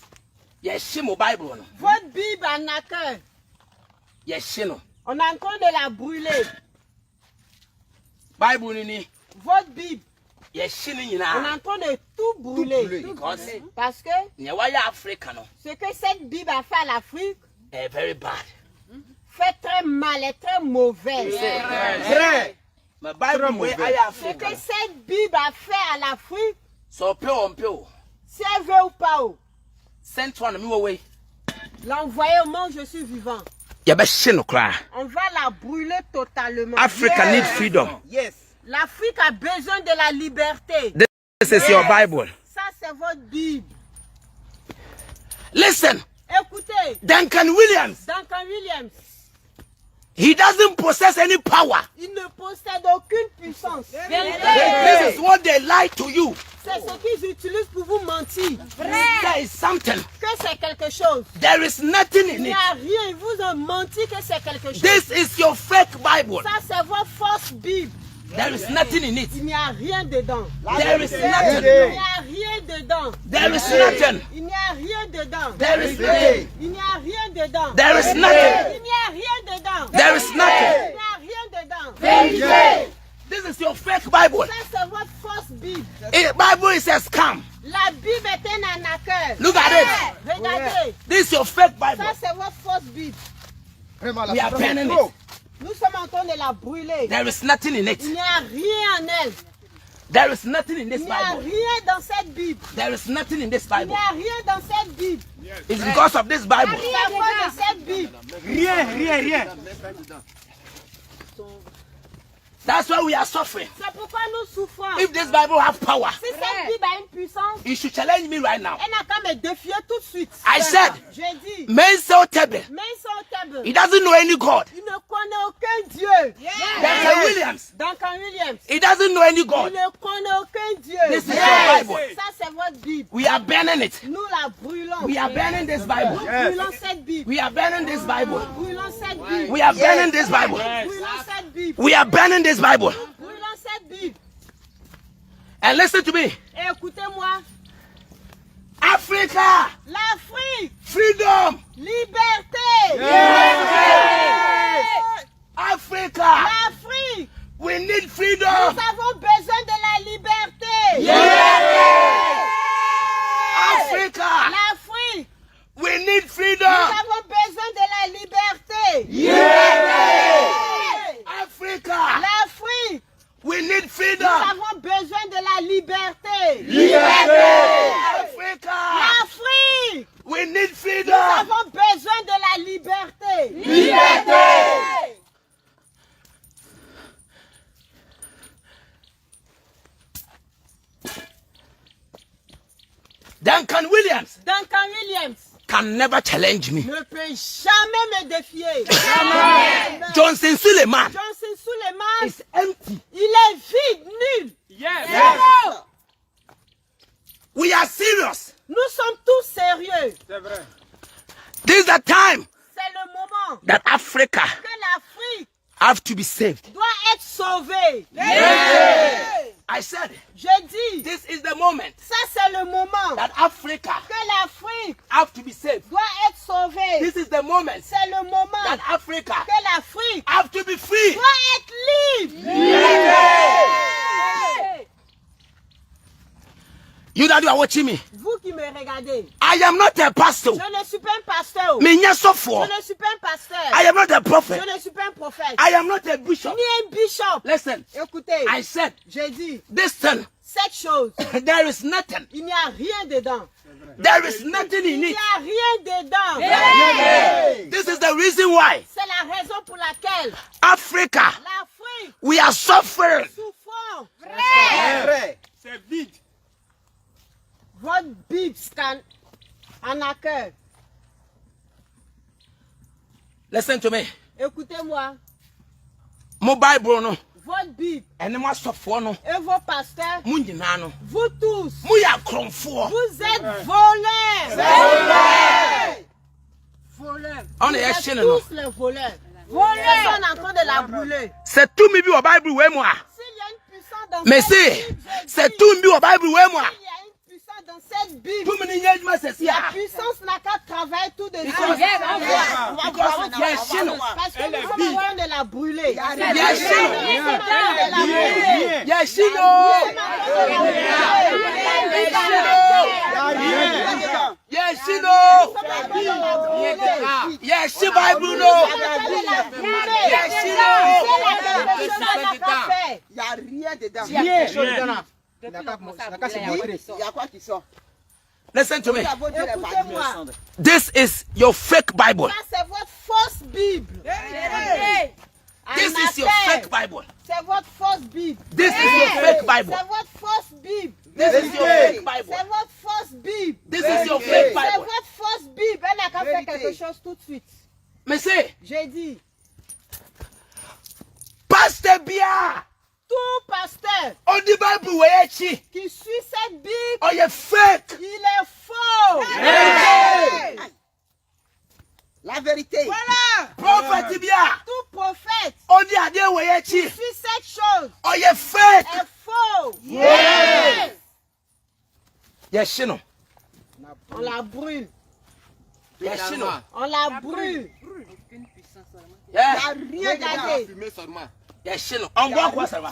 Y'a chez mon Bible, non? Votre Bible en accueil. Y'a chez, non? On est en train de la brûler. Bible, nini. Votre Bible. Y'a chez, On est nini. en train de tout brûler. Parce que Y'a Afrique, non? ce que cette Bible a fait à l'Afrique Eh, very bad. fait très mal et très mauvais. Vrai. Ma Bible, y'a Ce Afrique. que cette Bible a fait à l'Afrique, So, on peut. si elle veut ou pas, Send one, me away. l'envoyer au monde, je suis vivant. Y'a be chez, no cry. On va la brûler totalement. Africa need freedom. Yes. L'Afrique a besoin de la liberté. This is your Bible. Ça, c'est votre Bible. Listen, Écoutez, Duncan Williams, Duncan Williams, he doesn't possess any power. il ne possède aucune puissance. This is what they lie to you. C'est ce qu'ils utilisent pour vous mentir. There is something. Que c'est quelque chose. There is nothing Il in n'y it. a rien. Ils vous ont menti que c'est quelque chose. This is your fake Bible. Ça, c'est votre fausse Bible. There is nothing in it. Il n'y a rien dedans. There is Il nothing. n'y a rien dedans. There is nothing. Il n'y a rien dedans. There is nothing. Il n'y a rien dedans. There is nothing. Il n'y a rien dedans. There is nothing. Il n'y a rien dedans. Vérité. This is your fake Bible. Ça, c'est votre fausse Bible. Bible is a scam. La Bible est un arnaqueur. Look at it. Regardez. This is your fake Bible. Ça, c'est votre fausse Bible. We are burning it. Nous sommes en train de la brûler. There is nothing in it. Il n'y a rien en elle. There is nothing in this Il n'y a Bible. rien dans cette Bible. There is nothing in this Il n'y Bible. a rien dans cette Bible. It's because of this Bible. C'est à cause de cette Bible. Rien. That's why we are suffering. C'est pourquoi nous souffrons. If this Bible have power, Si cette Bible a une puissance, you should challenge me right now. elle n'a qu'à me défier tout de suite. I said, J'ai dit, men so table. mais ils sont au table. He doesn't know any God. Il ne connaît aucun Dieu. Duncan Williams. Duncan Williams. He doesn't know any Il God. ne connaît aucun Dieu. This is your Bible. Ça, c'est votre Bible. We are burning it. Nous la brûlons. We are burning this Bible. Nous brûlons cette Bible. We are burning this Bible. Nous brûlons cette Bible. We are burning this Bible. Nous brûlons cette Bible. We are burning this Bible. Nous brûlons cette Bible. And listen to me. Et écoutez-moi. Africa, L'Afrique, freedom. liberté. Africa, L'Afrique, we need nous freedom. avons besoin de la liberté. Africa, L'Afrique, we need nous freedom. avons besoin de la liberté. Africa, L'Afrique, we need nous freedom. avons besoin de la liberté. Africa, L'Afrique, we need nous freedom. avons besoin de la liberté. Duncan Williams Duncan Williams can never challenge me. ne peut jamais me défier. Johnson Suleiman Johnson Suleiman, is empty. il est vide, nul. Zéro. We are serious. Nous sommes tous sérieux. This is the time C'est le moment that Africa que l'Afrique have to be saved. doit être sauvée. I said, Je dis, this is the moment ça c'est le moment that Africa que l'Afrique have to be saved. doit être sauvée. This is the moment C'est le moment that Africa que l'Afrique have to be free. doit être libre. You that you are watching me, Vous qui me regardez, I am not a pastor. je ne suis pas un pasteur. Me nyasofo. Je ne suis pas un pasteur. I am not a prophet. Je ne suis pas un prophète. I am not a bishop. Ni un bishop. Listen, Écoutez, I said, j'ai dit, this thing, cette chose, there is nothing. il n'y a rien dedans. There is nothing in Il n'y it. a rien dedans. This is the reason why C'est la raison pour laquelle Africa, l'Afrique we are suffering. souffre. C'est vide. Votre Bible scan en accueil. Listen to me. Écoutez-moi. Mon Bible no. Votre Bible. Ene mo asofo no. Et vos pasteurs. Mu nyina no. Vous tous. Mu ya kromfo. Vous êtes voleurs. Voleurs. On est Vous chez êtes nous. tous les voleurs. Voleurs sont en train de la brûler. C'est tout mi bi au Bible we moi. S'il y a une puissance dans Mais cette si, Bible, c'est tout mi au Bible we moi. il y a une puissance dans cette Bible. Tout mi nyej ma c'est La ça. puissance n'a qu'à travailler tout de suite. Because Parce que nous sommes en train de la brûler. Il y a rien dedans. Il y a quoi qui sort? Listen to me. Écoutez-moi. This is your fake Bible. Ça, c'est votre fausse Bible. This is your fake Bible. C'est votre fausse Bible. This is your fake Bible. C'est votre fausse Bible. This is your fake Bible. C'est votre fausse Bible. This is your fake C'est Bible. votre fausse Bible. Elle n'a qu'à faire quelque chose tout de suite. Mais c'est J'ai dit, Pasteur Bia. tout pasteur On dit Bible we chi. qui suit cette Bible, Oh you fake. il est faux. La vérité. Voilà. Prophet Bia. Tout prophète On dit ade we qui chi. suit cette chose Oh you fake. est faux. Yes, shino. On la brûle. Yes, shino. On la brûle. Yeah. Regardez. Yes, shino. On voit quoi ça va?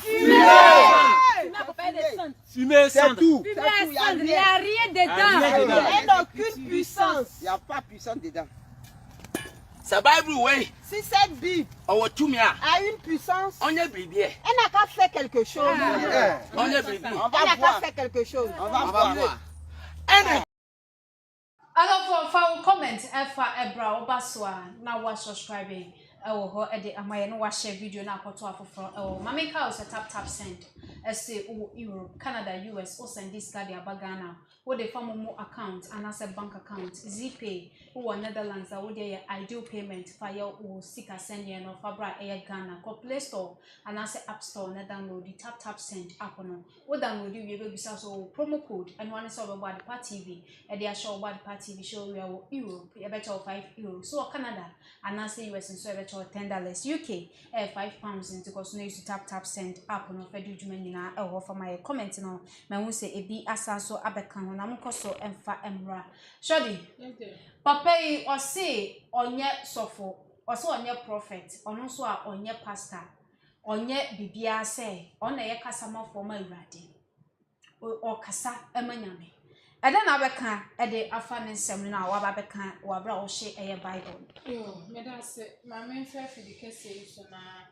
Fumer, cendre. Tout. Il n'y a rien dedans. Il n'y a aucune puissance. Il n'y a pas puissance dedans. C'est Bible way. Si cette Bible Oh tu mia. a une puissance, On y bibi. elle n'a qu'à faire quelque chose. On y bibi. On Elle va n'a qu'à voir. faire quelque chose. On va voir. Alors for comment efa ebra obaswa na wa subscribing ewo ho e de amaye no wa share video na akoto afoforo ewo mama ka o tap send say o Europe Canada US o send this card abagana wo de fam mo account and as a bank account ZPay wo Netherlands wo de ideal payment fire o sika send ye no fabra e Ghana ko Play Store and as App Store na download the tap send app no wo download we be bisa so promo code and one is over the TV e de show over the TV show we are Europe e better €5 so Canada and as US and so better $10 UK £5 into cause no use tap send app no for do juma nyina e ho for my comment no ma hu say ebi asa so abeka ho na mko so emfa emra shodi papa yi o say onye sofo o say onye prophet ono so a onye pastor onye bibia say ona ye kasa ma for ma urade o kasa emanyame ede na abeka ede afa ne nsem na wa babeka wa bra o hye eye Bible yo me da se ma me fa fidi kese so na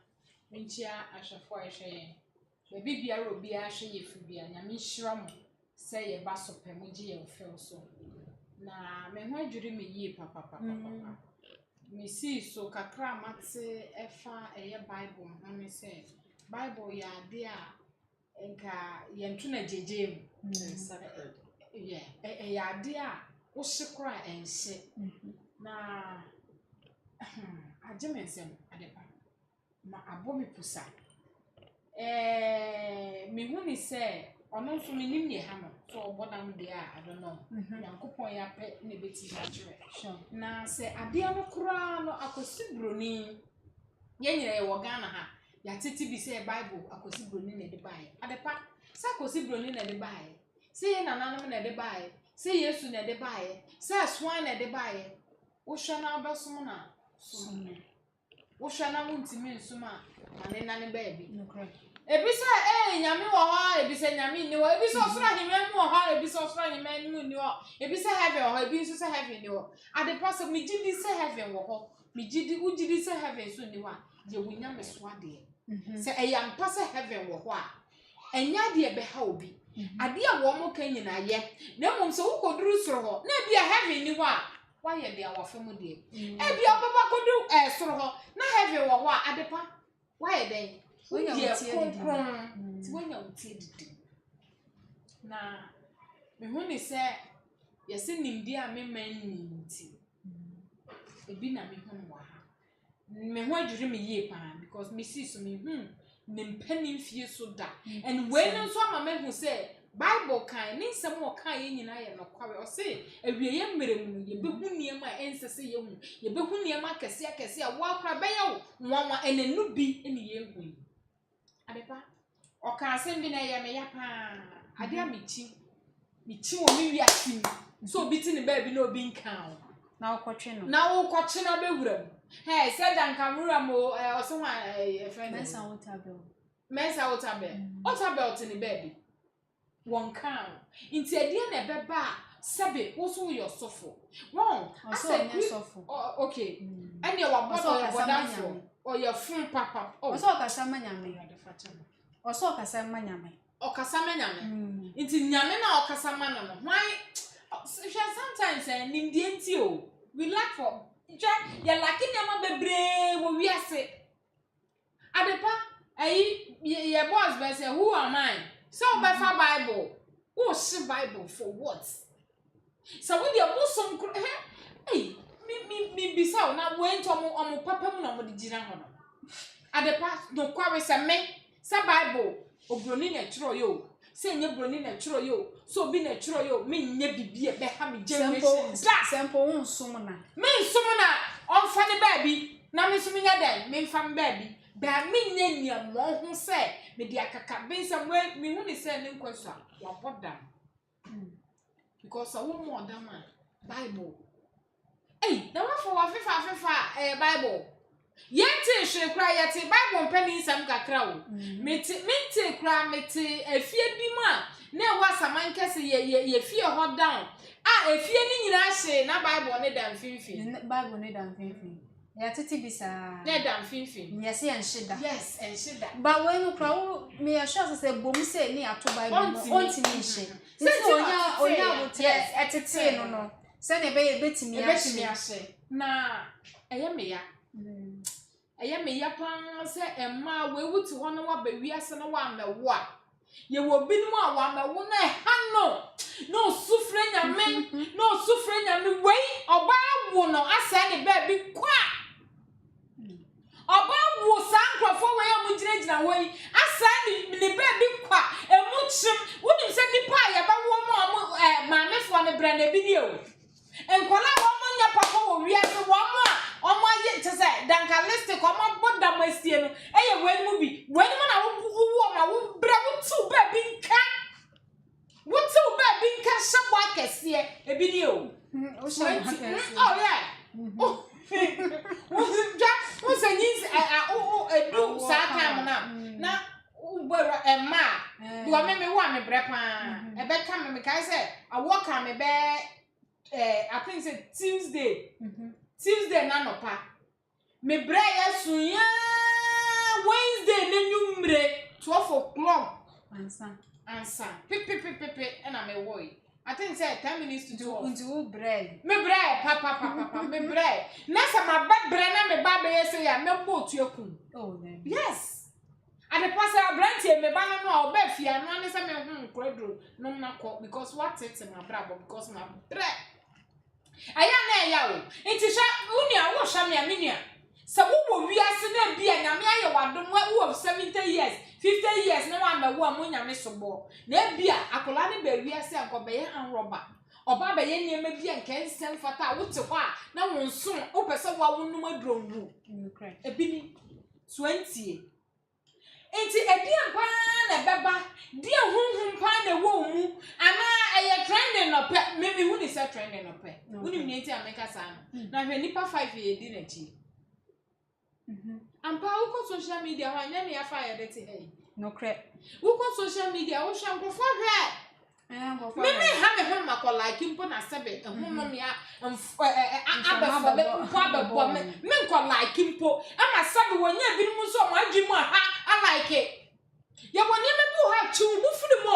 menchia ahwefo ahwe ye bibia ro bia ahwe ye fibia nya me hyira mo se ye ba so pe mo gi ye ofel so na me ho adwiri me yie papa me si so kakra mate efa eye Bible ho me se Bible ya de a enka ye ntu na jeje mu ya de a wo hye enhye na ajemensem adepa ma abomi pusa me huni se ono nso me nim ye ha no so obodam de a I don't know yankopon ya pe ne beti na kire na se ade no kura no akosi broni ye nyere ye wo Ghana ha ya titi bi se Bible akosi broni na de bae adepa se akosi broni na de bae se ye nananom na de bae se Yesu na de bae se aswan na de bae wo hwa na obasom na wo hwa na wuntimi nsuma ane nane baabi ebisa nyame wo ha ebisa nyame ni wo ebisa osura nyame mu wo ha ebisa osura nyame mu ni wo ebisa heaven wo ha ebisa so heaven ni wo ade pass me gidi se heaven wo ho me gidi ugidi se heaven so ni wa je wunya me so ade se eyam pass heaven wo ho a enya de ebe ha obi ade a wo mo kan nyina ye na mum se wo koduru soro ho na bia heaven ni wa why they are from there? Ebi opapa kodu soro ho na heaven wo ho a adepa why then when you ti when you tie didi na me hu ni se yesi nimdi a me man nimti ebi na me hu wa me ho adwiri me yie pa because me see so me me mpani fie so da and when nso ama me hu say Bible kan ni nsem o kan ye nyina ye no kware o say awie ye mmeremu ye behu niam a ensese ye hu ye behu niam akese akese a wa kra be ye nwanwa enenu bi eni ye hu adepa o kan asem bi na ye me ya pa ade a mechi wo mi wi asim so obi ti ne ba bi na obi nkan na ukotwe no na ukotwe na bewuram hey said dan kamura mo oso wa friend mensa wotabel otabel ti ne baby won kan inti ade na beba sabe wo so yo sofo won asa ni sofo okay ene wa bodo o ya fun papa o so kasa manyame o so kasa manyame okasama nyame inti nyame na okasama no why sometimes nimdie nti o we lack for ya lucky nyama bebre wo wiase adepa ye boss be say who am I so be fa bible who she bible for what so we dey musom me bisa na went omo papa mu na mo de gina ho no adepa no kware se me se bible obroni na chiro yo se nye broni na chiro yo so bi na chiro yo me nye bibie be ha me generation simple unsum na me nsum na onfa ne baabi na me sum nya dan me mfa me baabi ba me nye nia mo ho se me dia kaka be nsam we me hu ni se ne nkwaso wa boda because a wo mo da man bible na wa for wa fefa bible yente hwekra yete bible mpani nsam kakra wo mete kra mete afie bi ma na wa saman kese ye fie ho down efie ni nyina hye na bible ne dan finfin bible ne dan finfin ya titi bisa ne dan finfin yes enshida yes enshida ba when kra wo me ya sure say bom say ni ato bible onti ni hye so onya yes etete no se ne be betimi ahye na eye me ya pan se emma we wuti ho no wa ba wiase no wa mewo a ye wo binum a wa mewo na ha no sufre nyame we oba wo no asa ne ba bi kwa oba wo sankrofo we am gina we asa ne ba bi kwa emu chim woni se nipa ya ba wo mo maamefo ne bra na bi ni o enkola wo mo nya papa wo wiase wo mo omo aye tse dankalistic omo boda masie no eye wenu bi wenu na wo ma wo bra wo tu ba bi nka shabo akese e bi ni o oh yeah wo se ni edu sa time na ubara emma do me wo me bra pa e be ka me kai se awo ka me be I think say Tuesday na no pa me bra ya sunya Wednesday na nyumre 12 o'clock ansa pepe na me woy I think say 10 minutes to 12 until bread me bra papa me bra na sa ma ba bra na me ba be say ya me bo tuekun yes and the pastor branch me ba no oba fia no ne say me hu nkrodro no na ko because what it my bra because my bra aya na ya o intisha unia wo hwa me amenia se wo wiase na bia nyame aye wadom wo 70 years 50 years na wa mawo amu nyame sobo na bia akola ne ba wiase akobe ye anroba oba ba ye niam bia nkensem fata wo te ho a na wo nso wo pese wa wonum adronwu ebini 20 enti edian pa na beba dia hunhun pa na wo mu ama eye trending no pe me hu ni se trending no pe uni mi enti ameka sa na hwe nipa 5 ye di na chi ampa wo social media ho anya me ya fa ya dete hey no cre wo social media wo hwa nkofo hwe me ha me hwe makọ like mpo na sebe ehun no me a abefo be mpo abebo me nkọ like mpo ama sebe wonya binum so mo adwimu ha like it ya woni me bu ha chu bu firi mo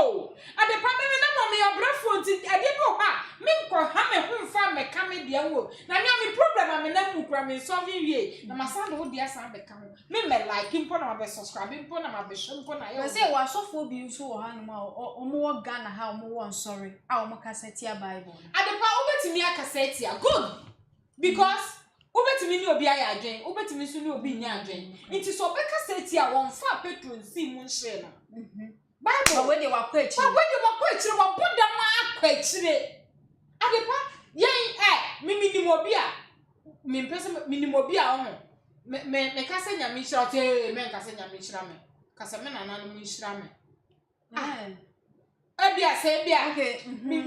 ade pa me na mo me obrafo nti ade bu ha me nkọ ha me hu fa me ka me dia wo na me problem am na mu kura me solve wie na masando wo dia san be ka mo me like mpo na be subscribe mpo na be share mpo na we say wa sofo bi nso wo ha no ma omo wo Ghana ha omo wo sorry a omo kaseti a bible ade pa obetimi akaseti a good because obetumi ni obi aya adwen obetumi so ni obi nya adwen nti so obeka seti a won fa petron si mu nhye no Bible we dey wakwa echire wa boda ma akwa echire adepa yen mini obi a me mpese mini obi a ho me kasa nya me hira te me kasa nya me hira me kasa me nana no mu hira me Abia say bia okay me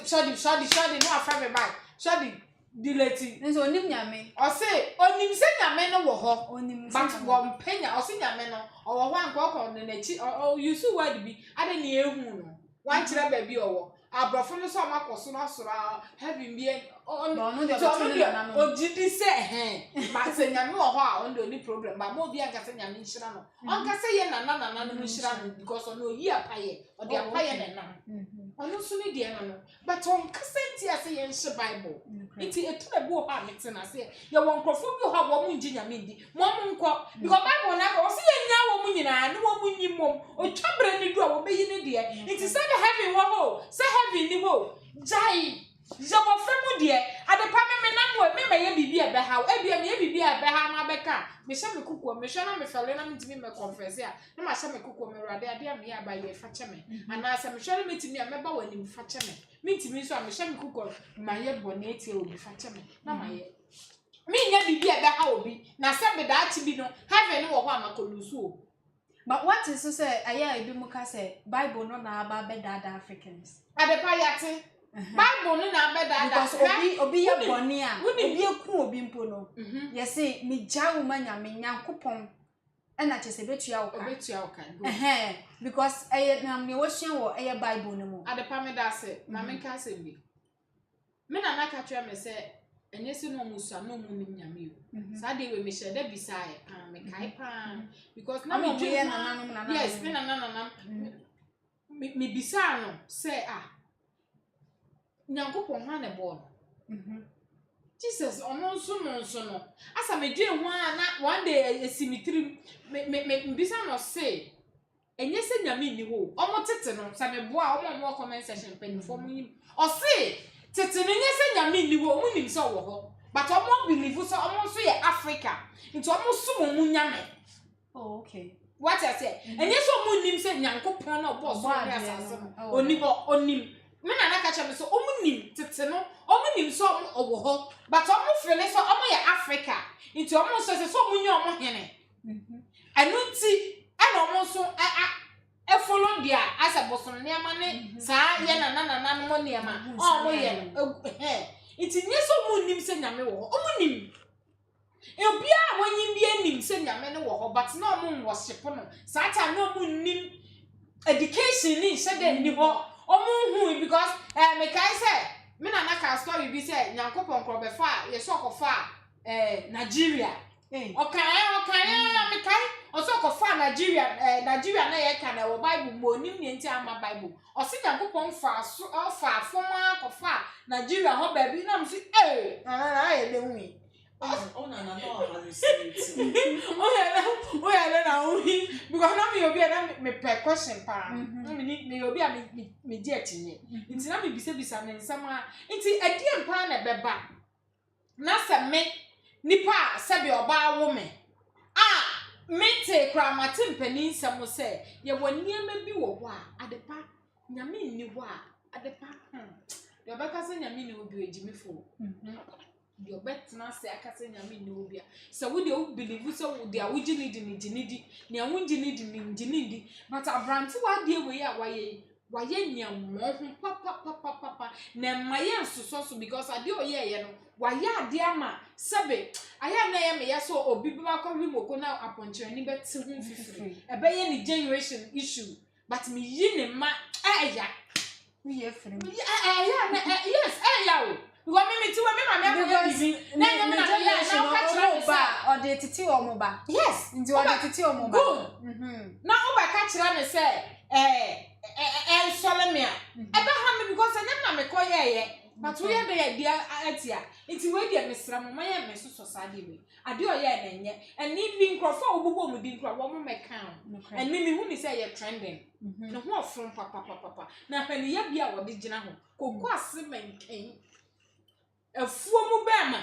shadi no afa me bag shadi dileti nso onim nyame o say onim se nyame no wo ho onim but wo mpenya o se nyame no o wo ho ankoko no na chi o you see word bi ade na ehu no wan kire ba bi o wo abrofo no so makoso no sora heaven bi no dey about o jidi se ma se nyame wo ho a on do ni problem ba mo bi anka se nyame nhira no on ka se ye nana no nhira no because on oyi apaye o de apaye na ono so ni de no but on ka se nti ase ye nhye Bible nti etu na bo ha mete na se ye won krofo bi ho wo mu nji nyame ndi mo mu nko because Bible na ka o se ye nya wo mu nyina ne wo mu nyimom o twabre ni du a wo be yi ni de nti se the heaven wo ho se heaven ni wo jai Jabo femu de adepa me na mo me meye bibi ebe ha ebia me bibi ebe ha na beka me hye me kukuo me hye na me fele na me timi me confess a na ma hye me kukuo me rade ade a me ya ba ye fa che me ana se me hye me timi a me ba wani me fa che me timi so a me hye me kukuo ma ye bone etie obi fa che me na ma ye me nya bibi ebe ha obi na se be da chi bi no heaven wo ho amakolusu but what is so say aya ebi mu ka say Bible no na aba be dada Africans adepa yate Bible no na beda because obi ye boni a obi eku obi mpo no ye say me jawu manya me nyankopon e na chese betua wo kan because na me wo hia wo Bible no mu adepa me da se na me ka se bi me na na ka twa me se enye se no musa no mu nim nyame o sa de we me hye da bisae pa me kai pa because na me ye na na yes me na na me bisa no se Nyankopon ha ne bo Jesus ono nso no asa me dwe ho a na one day esimitri me bisa no say enye se nyame ni ho omo tete no sa me bo a omo comment section pen for mu o say tete no enye se nyame ni ho omo nim so wo ho but omo believe so omo so ye Africa into omo so mu nyame oh okay what I say enye so omo nim se Nyankopon na bo so ya asase onim me na na ka cha me so omunim tete no omunim so owo ho but omu fele so omu ya Africa into omu so so omunye omu hene anu nti ana omu so follow dia as a boson ne ama ne saa ye na mo ne ama omu ye nti nye so omunim se nyame wo ho omunim ebia wonyim bia nim se nyame ne wo ho but na omu worship no saa ta na omunim education ni se de ni ho omu because me kai say me na ka story bi say Nyankopon kro be fa ye so kofa Nigeria okay me kai o so kofa Nigeria na ye ka na wo Bible mo nim ne nti ama Bible o se Nyankopon fa so fa foma kofa Nigeria ho ba bi na me si na ye de hu Oh no hallucinating. Oh yeah na hu because na me obi na me per question pa me obi a me di atinye nti na me bisa me nsam a nti ade mpa na beba na se me nipa se bi oba wo me me te kra mate mpani nsam se ye woniema bi wo ho a adepa nyame nni ho a adepa yo beka se nyame ni obi ejimifo your bet na say akase nyame ni obi a so we dey believe so we dey awugini di ne awugini di but abranti wa dey we ya waye nyamo ho papa na maye nsoso because ade oye no waye ade ama sebe aya na ye me ya so obi ba ko wi moko na aponchire ni beti hu fifiri ebe ye ni generation issue but me yi ne ma aya we ye free yes aya because me tiwa me ma me ko bibi na nya me na ka tira ba o de titi o mo ba yes nti o de titi o mo ba na o ba ka tira me say solemia ebe ha me because anya na me ko ye but we dey ya dia atia nti we dey mesra mo ma ye me so sade we ade o ye na nye and even crofo obubo mu di nkro wo mo me kan and me hu ni say ye trending no ho from papa na pa ni ya bia wo de gina ho kogu ase menken afuo mu be ma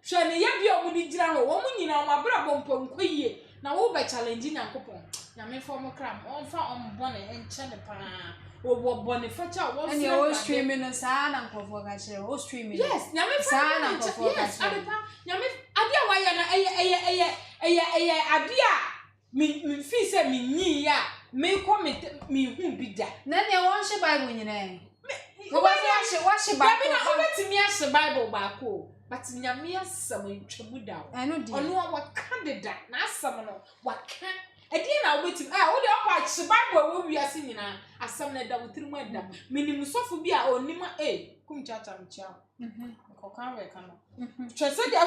hwe ne ye bia omudi gira ho wo munyina o mabra bompo nkoyie na wo be challenge nyankopon nyame fo kram onfa ombone enche ne pa wo bone facha wo and you streaming no sa na nkofo ka kire wo streaming yes nyame sa na nkofo ka yes kire adepa nyame ade a waya na eye ade a mi fi se mi nyi ya me ko mi hu bi da na ne won hye bible nyina wo ba hye bible na obetimi ahye bible ba ko but nyame asam ntwamu da ono a wakandida na asam no waka edi na obetimi wo de akwa ahye bible wo wiase nyina asam na da wotirimu ada minim sofo bi a onima kum chacha mchia ko kan we kan twese dia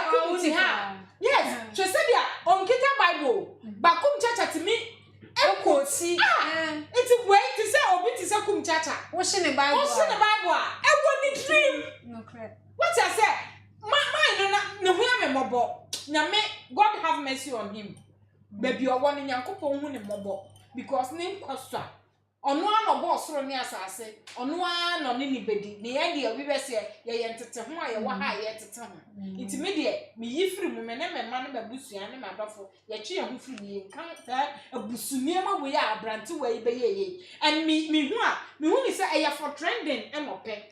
kum ti ha yes twese dia on kita bible ba kum chacha timi ekoti iti wait to say obi ti say kum chacha wo hye ne bible a ewo ni dream no correct what I say my no na ne hu ya me mobo nyame God have mercy on him baby owo ni nyankopon hu ne mobo because ne nkosua ono ano bo soro ne asase ono ano ne nibedi ne ye de obi bese ye ntete ho a ye wa ha ye tete ho intime de me yifiri mu me ne me ma ne babusua ne madofo ye twe ye hu firi ye kan ta abusuni ma wo ya abranti wa ibe ye and me hu ni say e for trending e no pe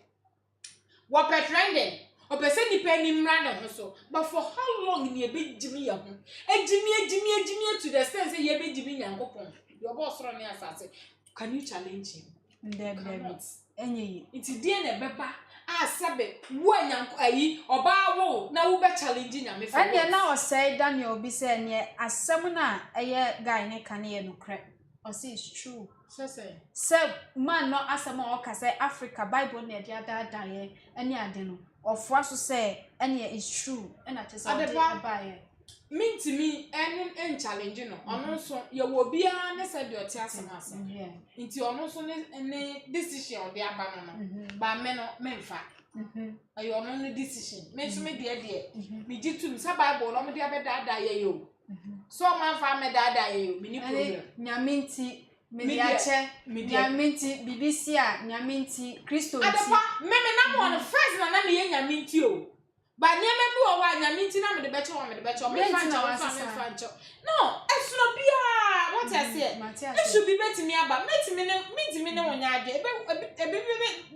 wo pe trending o pe se ni pe ni mra ne ho so but for how long ni e be jimi ye ho ejimi to the sense ye be jimi nyankopon your boss run near asase. Can you challenge him? Cannot. Any. It's dear ne beba. Sabe, when yanko ayi, oba wo, na ube challenging ya me for. And you now say Daniel be saying, yeah, as someone a guy ne can hear no crap. Or see it's true. So, man, not as a more say Africa Bible near the other day, any adeno. Or for us to say, any is true, and I just buy it. Mean to me, and challenging no. Also, you will be an said your tears and into almost any decision of the abandonment by men fact. Are your only decision? Mention me, dear, me did to Miss Bible, or the other die you. So, my family died, you, Nyaminti, Mediache, Nyaminti, BBC, Nyaminti, Christo. Maybe not one first, and I'm young Yaminti. But never do a while, Yaminti, I'm the better one, the better one. No, it's not be what I said. It should be better me about meet me no one I get.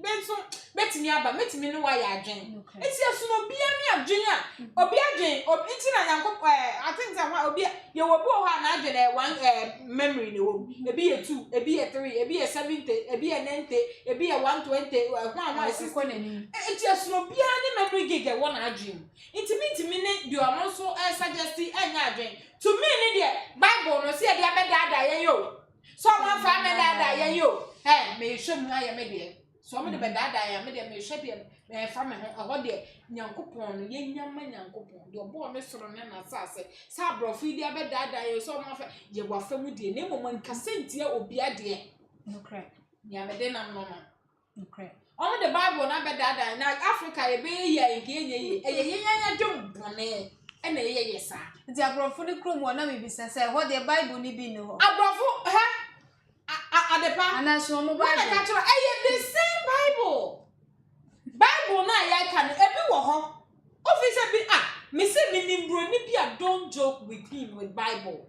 Benson, better me about meet me no why I drink. It's just no be any of Junior or be a drink or internet. I think that will be you will go on one memory in the room. A be a 2, a be a 3, a be a 70, a be a 90, a be a 120, 1 it's just no be any memory gig at one dream. It's me you are also suggesting any drink. To me, Lydia, Bible no see the abeda yo. Someone family that yo. Hey, may show me I am media. So many bed that I am media may shape him. May family a what dear Yankupon, young man Yankupon, your born Mr. Nana Sasse. Sabro, feed the abeda that you saw my you were family, name woman Cassentia or be a dear. No crack. Yamadena no crack. Only the Bible not bed that now Africa a be a jump on it. And yes, sir. The Abrofuni Crum will not be said what the Bible need be no. Abrofo, at the back, and that's one Bible. The same Bible. Bible now, I can everyone. Officer be Miss Minimbrunipia, don't joke with him with Bible.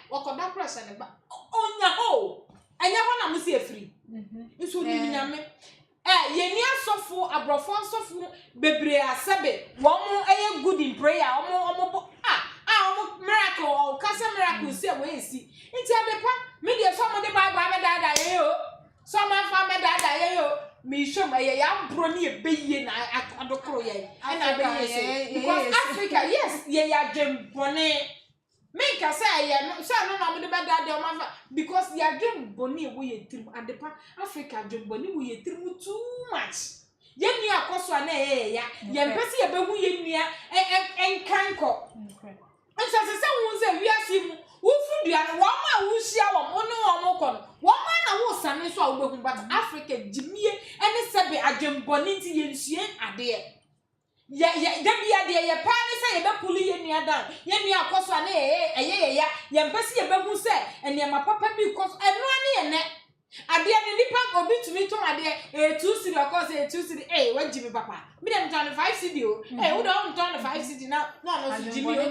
What could that person on your hole? And you want to see a free. It would be ye nia sofo abrofo sofo bebre asabe wo mo good in prayer omo miracle o kasa miracle see we esi nti adepa me dey so mo dey Bible abeda ye yo so ma fa abeda ye yo me show me ye ya bro ni ebeye na adokoro ye na be ye say because Africa yes ye ya dwembone me ka say ye no so no mo dey beda de o ma because ya dwembone we ye trim adepa Africa dwembone we ye trim too much ye nua akoso na ye ya ye mpese ye behu ye nua enkanko nso se won se wiase mu wo fudua no wo ma wo hia wo mo no wo ko no wo ma na wo sane so a wo behu but Africa jimie ene sebe adwembone nti ye nsue ade ye dabia de ye pa ne se ye be puli ye nua down ye nua akoso na ye mpese ye behu se ene ma papa bi koso eno ane ye ne Ade ne nipa obi tumi ton ade 2 cedi o ko say 2 cedi what Jimmy papa me dem ton 5 cedi o we don ton 5 cedi na no so Jimmy o to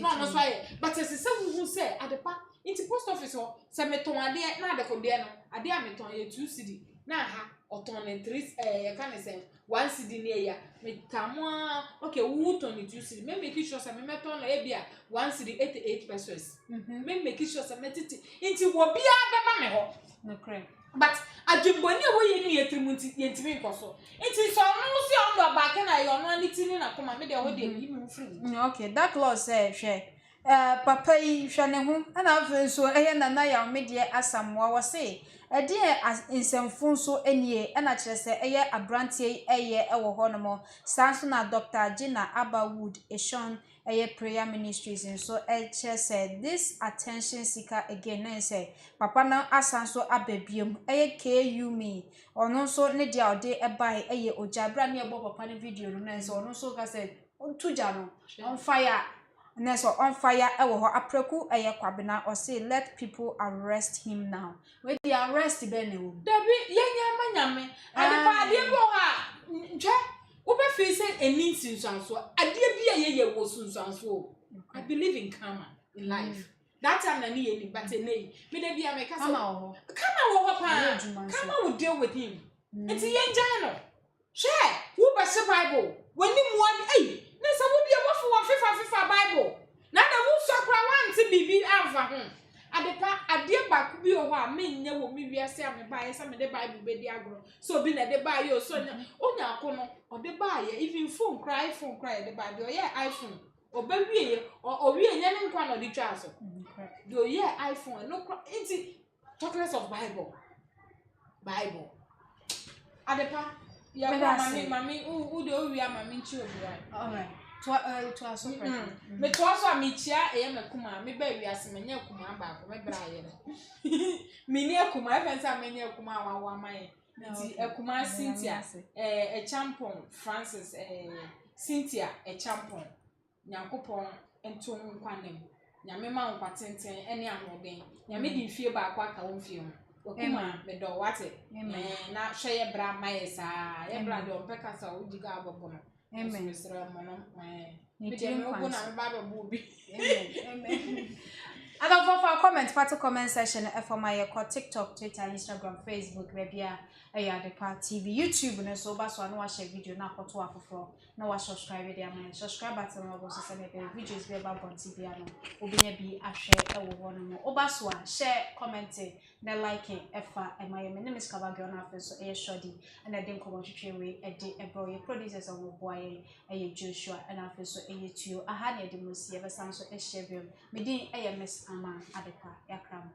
no so aye but say who say adepa into post office o say me ton ade na ade ko de no ade a me ton 2 cedi na ha o ton 3 can say 1 cedi ne ya me kamo okay who ton 2 cedi me make sure say me ton na e bia 1 cedi 88 pesos me make sure say me titi into wo bia beba me ho no correct. But adwumboni a wo ye ni etirimunti yentimi nkoso nti so no si on do back na yo no nitini na koma me de ho de yi me free Okay, that clause say hwe papa yi hwe ne ho na afa so nana ya me de asamwa wo say de insemfo so enie na kire se abrantie ewo ho no mo sanso na Dr. Gina Abawood Eshon prayer ministries and so said this attention seeker again and say papa na asanso ababiem KU me ono so ne dia ode ebai ojabra ne ebo papa ne video no na so ono so ka say ontuja no on fire na so on fire ewo ho apreku kwabena or say let people arrest him now we dey arrest be ne wo dabi yenya manyame ade pa ade bo ha ntwe Obe fi say eni sinsanso ade bia ye wo sunsanso I believe in karma in life that time na ni ye ni but nei me de bia me kasa kama wo pa kama wo deal with him enti ye njan no hwe wo ba se bible wani mu an na se wo bia wo fo wo fifa bible na da wo sokra wanti bibi amfa ho adepa ade ba ku bi o ho a me nya wo mi wiase a me ba ye se me de bible be di agro so bi na de ba ye o so nya onya akono o de ba ye even phone cry de ba de o ye iPhone o ba wie o wie nya ne nkwa no di twa so de o ye iPhone no it's talkless of bible adepa ya mami u de o wi mami nchi obi wa all right to aso me to aso me chia makuma me ba wi ase me nya kuma ba ko me bra ye me ni akuma e fensa me nya akuma wa mai nti akuma Cynthia champon Francis Cynthia champon nyankopon entom nkwanem nyame ma nkwatenten ene ahoden nyame di fie ba akwa ka won fie ho akuma me do wate na hwe ye bra mai sa ye bra do peka sa udiga abobo no amen I don't for comment part comment section for my TikTok, Twitter, Instagram, Facebook, maybe Adepa TV, YouTube, and so so no watch video na to afofro na wa subscribe there man subscribe button no go so say videos be about on TV ano obi nya bi ahwe ewo ho no oba so share comment na like efa my name is Kabagyo na so shodi and I didn't come on twetwe we e bro your producers on boy Joshua and afa so tuo aha na de musi e be san so share biom me din Miss Ama Adepa yakram